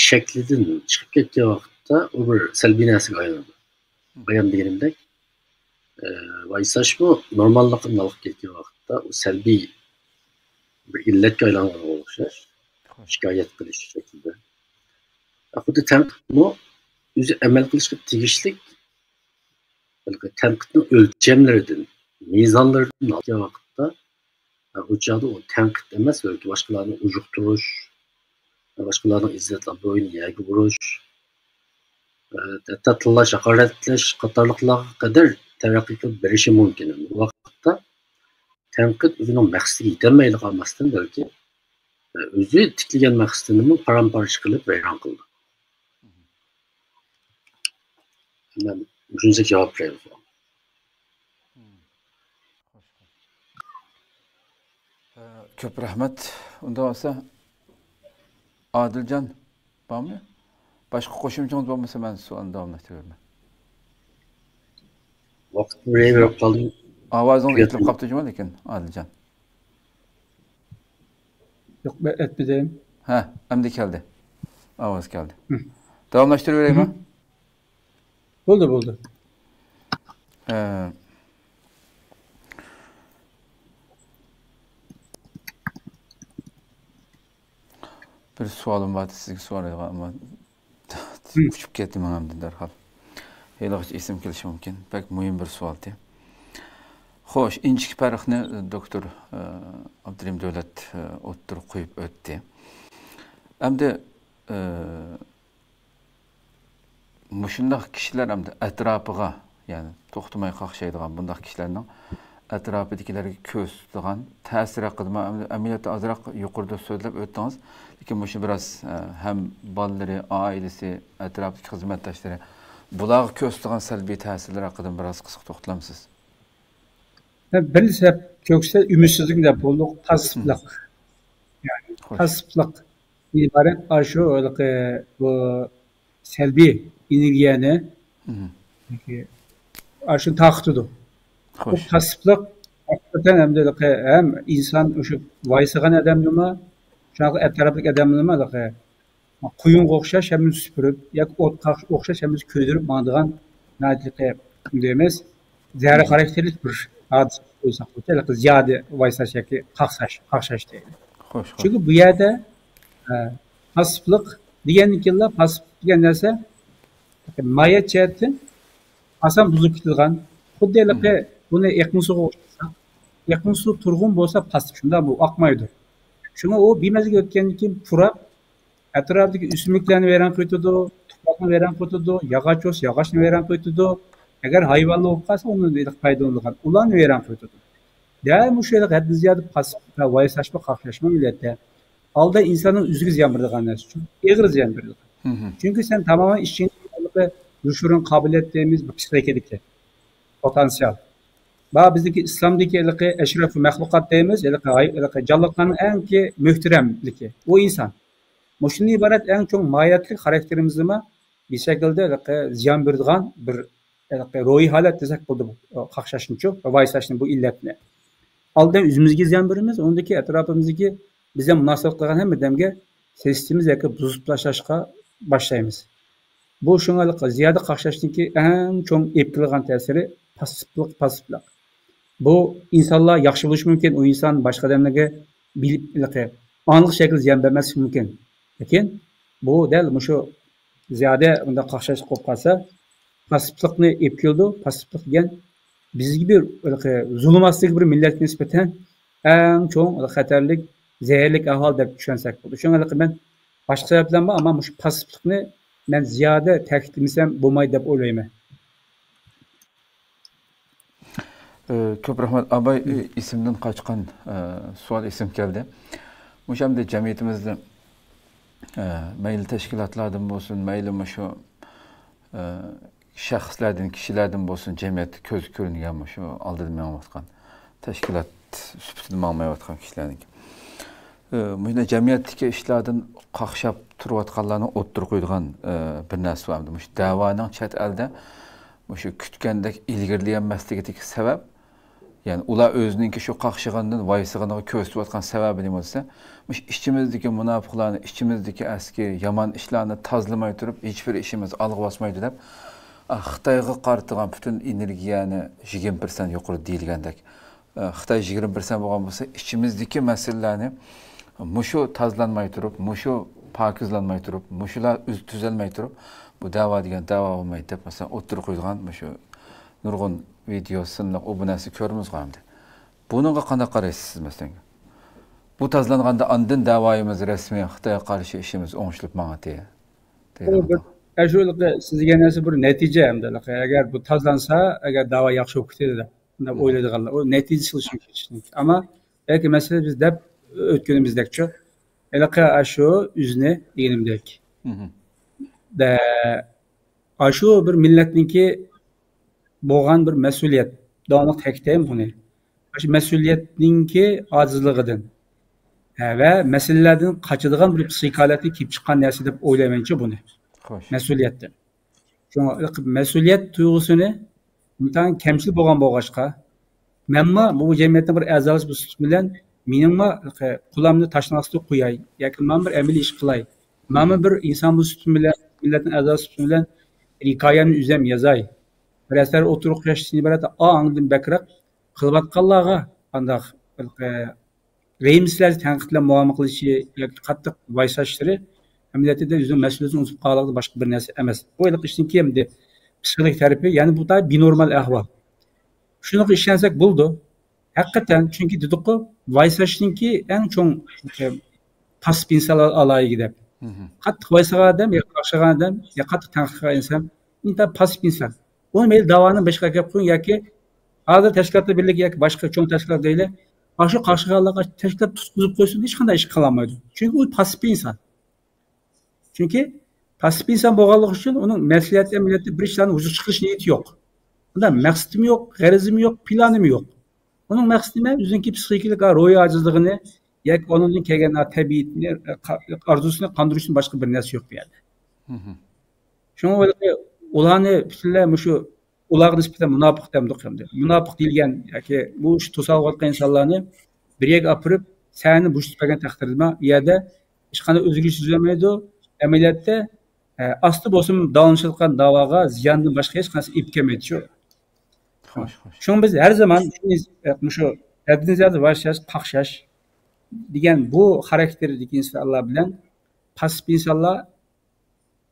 shaklidan chiqib ketgan vaqtda u bir salbiy narsaga aylanadi. Bayon deganimdek, vaysash bu normallikni olib ketgan vaqtda u salbiy bir illatga aylangan o'xshash, shikoyat qilish shaklida. Xuddi tanqidmi o'zi amal qilishga tegishli tanqidning o'lchamlaridan, mezonlaridan olgan vaqtda o çağda o tanqid emas, balki boshqalarni ujuqtirish, boshqalarning izzatlarini bo'yni yaga burish, hatto tillash, haqoratlash qatorliqlarga qadar taraqqiy qilib berishi mumkin. Bu vaqtda tanqid o'zining maqsadiga yetolmaydi qolmasdan, balki o'zi tikilgan maqsadini param-parcha qilib vayron qildi. Men shuncha javob berdim. Köp rahmet. Unda olsa Adilcan var mı? Başka qo'shimchangiz bo'lmasa men sualni davom ettiraman. Vaqt buraya berib qoldim. Ovozingiz etilib qolibdi juma lekin Adilcan. Yo'q, ben etmedim. Ha, endi keldi. Ovoz keldi. Davomlashtirib mi? Bo'ldi. Bir sualım vardı sizga so'rayman ama uçup ketdim hamda darhol. Hech esim kelishi mumkin. Pek muhim bir savoldi. Xo'sh, inchki farqni doktor Abdurim Davlat o'ttirib qo'yib o'tdi. Hamda mushundaq kishilar hamda atrofiga, ya'ni to'xtamay qaqshaydigan bundaq kishilarning atrofidagilarga ko'z tutgan ta'sir haqida amaliyotda ozroq yuqorida so'zlab o'tdingiz. Lekin bu biraz hem balları, ailesi, etrafdagi xizmatdoshlari bularga ko'z tutgan salbiy ta'sirlar haqida biraz qisqa to'xtalamsiz? Birinchisi ko'ksa ümidsizlik deb bo'ldi, pasiflik. Yani pasiflik ibaret shu bu salbiy energiyani shu taqtidi. Bu pasiflik hakikaten hem insan o'sha vaysigan odamnimi şunaqı etrafdagi odamlarni quyunga o'xshash hamma supurib yoki o'tqa o'xshash hamma ko'ydirib mangdigan deymiz zahri xarakterli bir hodisa qo'ysak bo'laydi. Ziyodi vaysash yoki qaqshash deydi. Chunki bu yerda pasiflik deganlar, pasif degan narsa mayat jihatdan oson buzib ketilgan. Xuddi buni yaqin suvga o'xshatsak, yaqin suv turg'un bo'lsa pasif, shunda bu oqmaydi. Şuna o bilmezlik ötkenliğin kim purap, etraftaki üsümlüklerini veren koytudu, tuplakını veren koytudu, yağaç olsa yağaçını veren koytudu. Eğer hayvanlı olup kalsa onun faydalanırlar. Ulan veren koytudu. Değer bu şeyler haddi ziyade pasif, vaysaşma, kaklaşma millette. Alda insanın üzgü ziyan bırdığı anlayışı için, eğri ziyan bırdığı. Çünkü sen tamamen işçinin düşürün kabiliyetlerimiz bu psikolojideki potansiyel. Ba bizdeki İslam'daki eşref-i mehlukat deyimiz, canlıların en ki mühteremliki. O insan. Muşunun ibaret en çok mahiyetli karakterimizi bir şekilde ziyan verdiğin bir ruhi halet desek buldu bu kakşaşın çok, vaysaşın bu illetini. Aldan yüzümüzge ziyan verimiz, ondaki etrafımızdaki bize münasebet kılan hem bir demge sesimiz yakı buzuplaşaşka başlayımız. Bu şuna ziyade kakşaştaki en çok epkiliğin tesiri pasiflik. Bu insanlar yaxşı buluş mümkün, o insan başka demlerge bilip anlık şekilde ziyan vermesi mümkün. Lakin bu değil, şu ziyade bunda kakşaş kopkasa pasiflikni epkildi, pasiflik degan biz gibi zulümatçılık bir millet nispeten en çok xatarlik, zehirlik ahval deb düşünsek bo'ladi. Şuna ben başka sebeplerden ama şu pasiflikni ben ziyade ta'kidlasam bo'lmaydi deb o'ylayman. Köp rahmat. Abay isimden kaçkan sual isim geldi. Muşamda cemiyetimizde meyli teşkilatlardan olsun, meyli şu şahslardan, kişilerden olsun cemiyet köz görüngen şu aldırmaya vatkan teşkilat süpütünü almaya vatkan kişilerden. Muşamda cemiyetteki işlerden kakşap turvatkallarını ottur koyduğun bir nesli vardı. Muşamda davanın çet elde şu kütkendeki ilgirleyenmesliğindeki sebep yani ular özününki şu kakşıgandan vaysıganıga köstüp atkan sebebi ne olsa işçimizdeki münafıklarını, işçimizdeki eski yaman işlerini tazlamay durup hiçbir işimiz algı basmaydı dep Xitayga qartıgan bütün energiyani 20% yuqori deyilgandek Xitay 20% bo'lgan bo'lsa ichimizdagi masalalarni mushu tozlanmay turib, mushu pokizlanmay turib, mushular tuzalmay turib bu da'vo degan da'vo bo'lmaydi deb masalan o'tirib qo'ygan mushu nurg'un videosini u bu narsa ko'rimiz qoldi. Bunga qanday qaraysiz siz masalan? Bu tozlanganda andin da'voyimiz rasmiy Xitoyga qarshi ishimiz o'ngishlik ma'noti. Şöyle sizge nasıl bir netice hem de eğer bu tazlansa eğer dava yaxşı okutuydu da oyladılar. O netice çalışmak için. Ama belki mesela biz de ötkünümüzdeki çok şu üzne diyelimdeki. De şu bir milletinki boğan bir mesuliyet. Dağınık tekteyim bunu. Şu mesuliyetinki acizliğinden ve meselelerden kaçırdığın bir psikaleti kip çıkan nesi de oylamayınca bunu. Mesuliyetdir. Şuna mesuliyet duygusunu insan kemçil bo'lgan bo'lg'achqa, menma bu jamiyatning bir a'zosi bilan meningma qulamni tashlashni qo'yay yoki men bir amaliy ish qilay. Men bir inson bu bilan millatning a'zosi bilan hikoyani uzam yozay. Bir asar o'tirib qilishni iborat angdan bakroq qilayotganlarga qanday reymsizlar tanqidlar muomala qilishi yoki qattiq vaysashlari Milleti de yüzün mesuliyetini unutup kaldı başka bir nesi emez. Bu yıllık işin kimdi? Psikolojik terapi yani bu da binormal ahval. Şunu işlensek buldu. Hakikaten çünkü dedik ki vaysaşınki en çok pasif insan alayı gider. Kattık vaysağa adam ya karşığa adam ya kattık tanıklığa insan. İnsan pasif insan. Onun böyle davanın başka yapın ya ki hazır teşkilatla birlik ya ki başka çok teşkilat değil. Şu karşığa Allah'a teşkilat tutup koysun hiç kadar iş kalamaydı. Çünkü o pasif bir insan. Çünkü pasif insan boğalık için onun mesuliyetli milleti bir işlerin huzur çıkış niyeti yok. Onda maksadım yok, garizim yok, planım yok. Onun maksadı yüzündeki psikolojik ruhi acizliğini, yani onun kegen tabiatini, arzusunu kandırışın başka bir nesi yok bir yerde. Şunu öyle ulanı bütünle şu ular nispeten münafık demdik hem de. Münafık değilgen, yani bu iş tosal olgan insanlarını bir yere apırıp seni bu işitmegen takdirme ya da işkanı özgürlüğü düzlemeydi. Ameliyatta aslı bosum davranışılgan davaga ziyandan başka hiç kansı ipkemedi şu. Şunu biz her zaman şu hepiniz yazı varsayız kakşaş diyen bu karakterdeki insanlar bilen pasif insanlar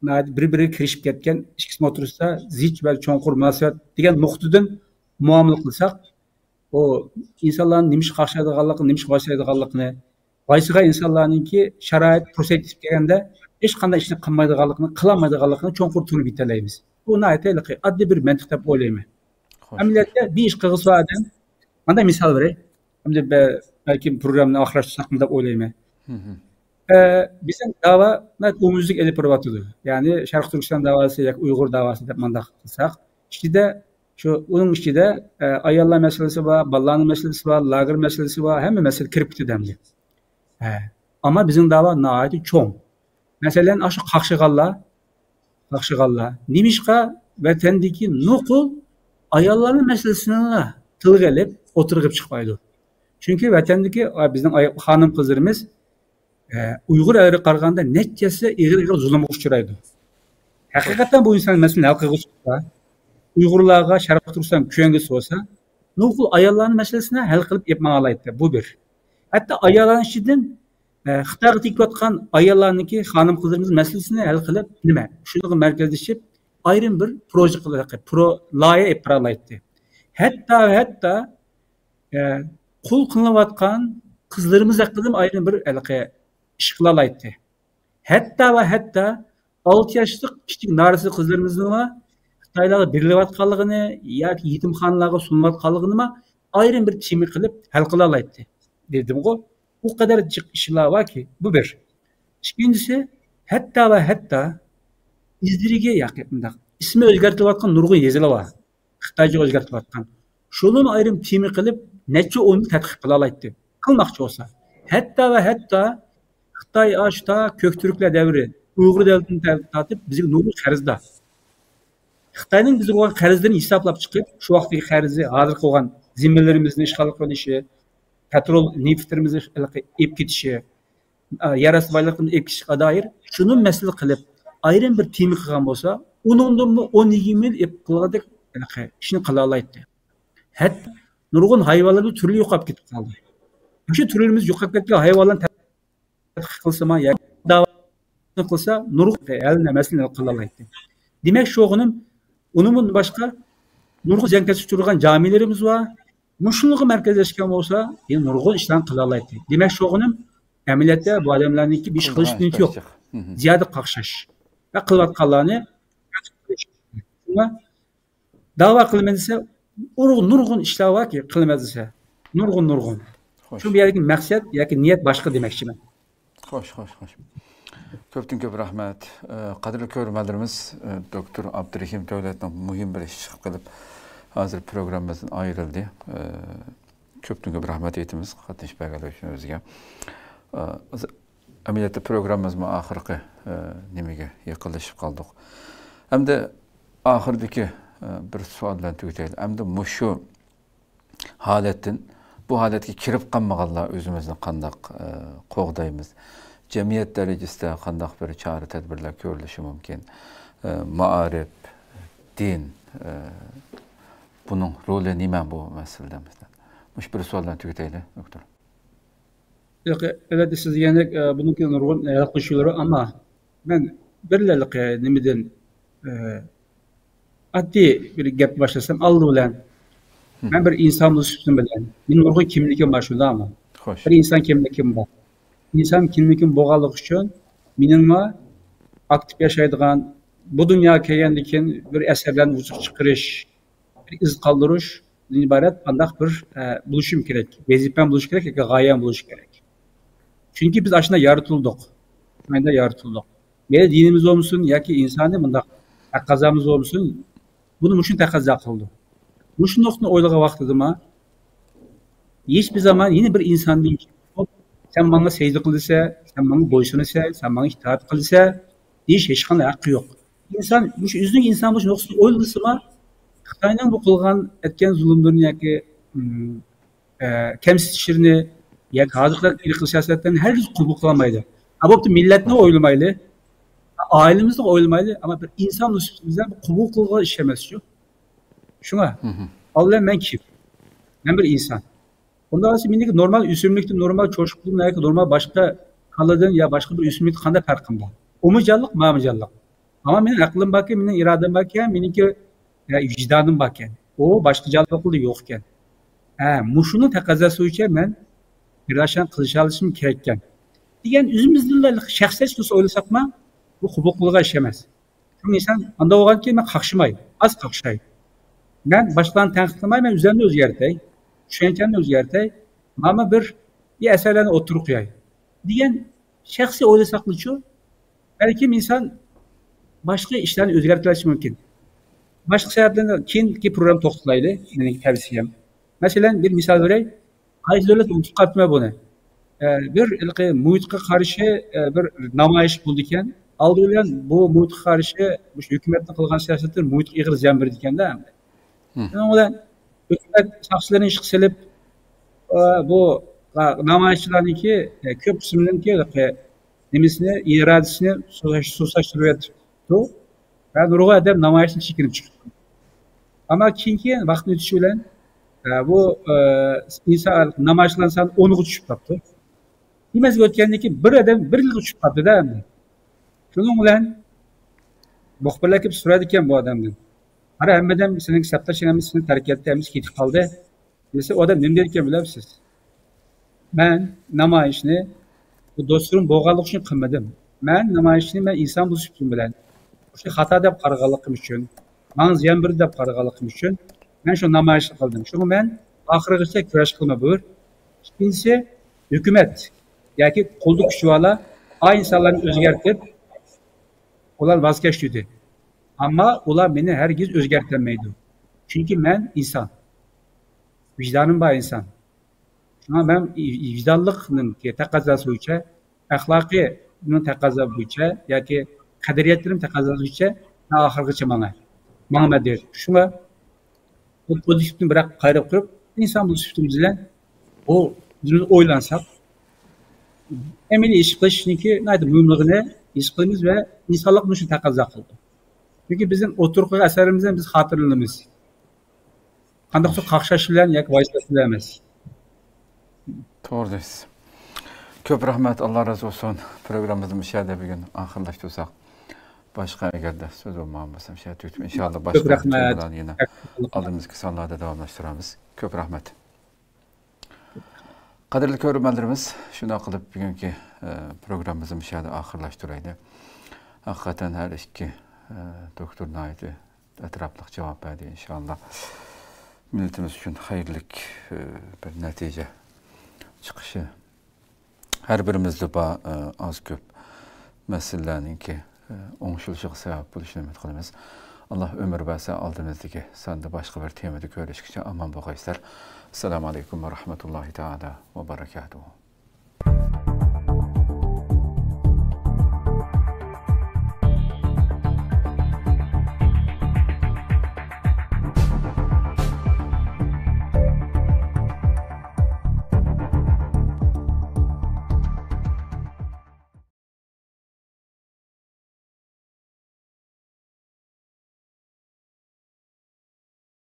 bir kirişip ketken ikisini oturursa ziç ve çoğunkur münasebet diyen noktadan muamele kılsak o insanların nimiş kakşaydıganlıkını, nimiş varsaydıganlıkını vaysıga insanlarınki şarait prospektif gelgende hiç qanday ishni qilmaydiganligini, qilolmaydiganligini cho'nqur tushunib yetalaymiz. Bu naytaylik oddiy bir mantiq deb o'ylayman. Amaliyotda bir ish qilg'isi odam, mana misol beray. Hamda balki programni oxirlashtirsak deb o'ylayman. Bizim dava umumyüzlük elip baratıdı. Yani Şarkı Türkistan davası, yak Uygur davası dep mandaq qilsak, içinde şu onun içinde ayollar meselesi var, ballarning meselesi var, lager meselesi var, hamma mesele kirib ketdi demdi. Ama bizim dava naati çoğun. Mesela aşı qaqşıqallar, nimishqa vatandagi nuqul ayollarning meselesini tilga elib o'tirg'ib chiqmaydi. Çünkü vatandagi bizning xonim qizlarimiz Uyghur ayri qaraganda nechtasi ig'ir zulmga uchraydi. Haqiqatan bu inson masalani hal qilg'usa, Uyg'urlarga Sharq Turkiston ko'ngilsi bo'lsa, nuqul ayollarning masalasini hal qilib yetmalaydi. Bu bir. Hatta ayollarning ichidan Xitoyga tekayotgan ayollarniki xonim qizlarimiz masalasini hal qilib nima? Shunga markazlashib ayrim bir proje qiladi, loyiha iparalaydi. Hatta qul qilinayotgan qizlarimiz haqida ayrim bir ish qilalaydi. Hatta 6 yoshli kichik narsa qizlarimizni Xitoylarga berilayotganligini yoki yetimxonalarga sunmayotganligini ayrim bir temi qilib hal qilalaydi. Dedim-ku, bu kadar ishlar borki, bu bir. İkincisi, hatta izlariga yaqinda ismi o'zgartilayotgan nurg'un yezilar bor. Xitoycha o'zgartilayotgan. Shuni ayrim temi qilib necha o'yinni tadqiq qilalaydi. Qilmoqchi bo'lsa. Hatta Xitoy ashta Köktürkler devri Uyghur devletini tartib bizga nurg'un qarzda. Xitoyning bizga bo'lgan qarzlarini hisoblab chiqib, shu vaqtdagi qarzi, hozir qolgan zimmalarimizni ishg'ol qilishi, petrol neftlarimizni ep ketishi, yarasi boyliqni ep ketishga doir shuni masala qilib, ayrim bir temi qilgan bo'lsa, uningdan 10-20 yil ep qilgandek ishni qila oladi. Hatta nurg'un hayvonlarning turli yo'qolib ketib qoldi. O'sha turlarimiz yo'qolib ketgan hayvonlarni tadqiq qilsa-ma yoki da'vo qilsa, nurg'un alna masala qila oladi. Demak, sho'g'inim undan boshqa nurg'un zankasi turgan jamilarimiz bor. Mushunga markazlashgan bo'lsa, nurg'un ishlar qila oladi. Demak, sho'g'inim amaliyotda bu odamlarniki bir ish qilish niyati yo'q. Ziyoda qaqshash va qilayotganlarni da'vo qilmaydi desa, nurg'un ishlar borki, qilmaydi desa, nurg'un. Shu bu yerga maqsad yoki niyat boshqa demoqchiman. Xo'sh. Ko'pdan ko'p rahmat. Qadrli ko'ruvchilarimiz, doktor Abdurahim Davlatning muhim bir ish chiqib qilib, hozir programmamizdan ayrildi. Ko'pdan ko'p rahmat aytamiz qatnashganlar uchun o'ziga. Amaliyotda programmamizning oxirgi nimaga yaqinlashib qoldik. Hamda oxirdagi bir savol bilan tugataylik. Hamda shu holatdan bu holatga kirib qolmaganlar o'zimizni qanday qo'g'daymiz? Jamiyat darajasida qanday bir chora tadbirlar ko'rilishi mumkin? Ma'arif, din buning roli nima bu masalada? Mush bir savol bilan tugataylik, doktor. Yo'q, evet siz degandek buniki nurg'un yaqinlashuvlar, ammo men birlalik nimadan oddiy bir gap boshlasam, oldi bilan men bir inson bo'lishim bilan men nurg'un kimligim bor shundami? Xo'sh. Bir inson kimligim bor. İnsan kimligim bo'lganligi uchun meningmi aktiv yashaydigan bu dunyoga kelgandan keyin bir asarlarni vujudga chiqarish, bir iz qoldirish iborat qandaq bir bo'lishim kerak. Vazifam bo'lishi kerak yoki g'oyam bo'lishi kerak. Chunki biz ashuna yaratildik. Menda yaratildik. Meni dinimiz bo'lsin yoki insoniy bundaq taqozomiz bo'lsin, buni mushun taqozo qildi. Mushundoqni o'ylagan vaqtida hech bir zaman yeni bir insonning sen bana secde kılırsa, sen bana boysunursa, sen bana itaat kılırsa, hiç qanday hakkı yok. İnsan, bu yüzün insan bu noksunu oylarsa mı, Xitoyning bu qilgan etken zulümlerini yoki kemsitishini yoki hozirgi irqiy siyosatlarni har kim qabul qilmaydi. Abobda millatni o'ylamaydi, oilamizni o'ylamaydi, ammo bir inson ustidan qabul qilgan ish emas shu. Shunga, Allah men kim? Men bir inson. Ondan sonra minik normal üsümlükte, normal çocuklukta, yoki normal başka kalıdın ya başka bir üsümlükte qanday farqim bor? Umucanlık, mamucanlık. Ama benim aklım bakıyor, benim iradem bakıyor, benimki vicdanım bakıyor. O başka canlılıklı yok iken. Muşunun taqozosi uchun men bir aşan qilish olishim kerak ekan. Degan o'zimizning shaxsiy xusus o'ylasakmi, bu huquqliga ish emas. Chunki inson anda bo'lganki men qaqshamay, az qaqshay. Men boshqalarni tanqidlamay, men o'zimni o'zgartay. Tushunchani o'zgartay, mana bir asarlarni o'tirib qo'yay degan shaxsiy o'ylasaqchi, balkim inson boshqa ishlarni o'zgartirishi mumkin. Boshqa sabablardan keyingi program to'xtalaydi, mening tavsiyam. Masalan, bir misol beray. Qaysi davlat unutib qolibmi buni? Bir muhitga qarshi bir namoyish bo'ldi ekan. Oldi bilan bu muhitga qarshi hukumatning qilgan siyosati muhitga ig'ir ziyon berdi ekanda. Shuning bilan hukumat shaxslarni ishga solib bu namoyishchilarniki ko'p qisminiki nimasini irodasini susashtiryapti. Va nurg'a odam namoyishdan chekinib chiqdi. Ammo keyin vaqt o'tishi bilan bu inson namoyishlar soni 10 ga tushib qoldi. Nimasiga o'tgandan keyin bir odam bir yilga tushib qoldi-da. Shuning bilan muxbirlar kelib so'radi ekan bu odamdan. Qara, hammadan sening saptashingimiz, seni tark etdimiz, ketib qoldi. Desa, odam nima der ekan bilasiz? Men namoyishni bu do'stlarim bo'lganlik uchun qilmadim. Men namoyishni men inson bo'lish uchun bilan, o'sha xato deb qaraganligim uchun, men ziyon berdi deb qaraganligim uchun men shu namoyishni qildim. Shuni men oxirigacha kurash qilma bur. Ikkinchisi, hukumat yoki qo'lda kuchvola ay insonlarni o'zgartirib ular voz kechdi. Ammo ular meni hargiz o'zgartirmaydi. Chunki men inson. Vicdanım bor inson. Shunga men vijdonlikning taqozosi bo'yicha, axloqiy taqozo bo'yicha yoki qadriyatlarim taqozosi bo'yicha oxirigacha menga der. Shunga bu pozitivni biroq qayrab turib, inson bo'lishimiz bilan bu o'zimiz o'ylansak, emili ish qilishniki naydi muhimligini his qilamiz va insonlik shuni taqozo qildi. Chunki bizning o'tirqi asarimizdan biz xotirlaymiz. Qandoqsa qaqshash bilan yoki voyslash bilan emas. To'g'ri deysiz. Ko'p rahmat, Alloh razı olsun. Programımızı bu yerda bugun oxirlashtirsak. Boshqa agarda so'z bo'lmasa, inshaalloh boshqa bilan yana oldimizgi sonlarda davomlashtiramiz. Ko'p rahmat. Qadrli ko'ruvchilarimiz, shunday qilib bugungi programmamizni bu yerda oxirlashtiraylik. Haqiqatan har ikki doktor Naiti atrofli javob berdi inshaalloh. Millatimiz uchun xayrli bir natija chiqishi har birimizda bor oz ko'p masalalarningki o'ngishlishiga sabab bo'lishini umid qilamiz. Alloh umr bersa oldimizdagi sonda boshqa bir temada ko'rishguncha omon bo'linglar. Assalomu alaykum va rahmatullohi taala va barakatuh.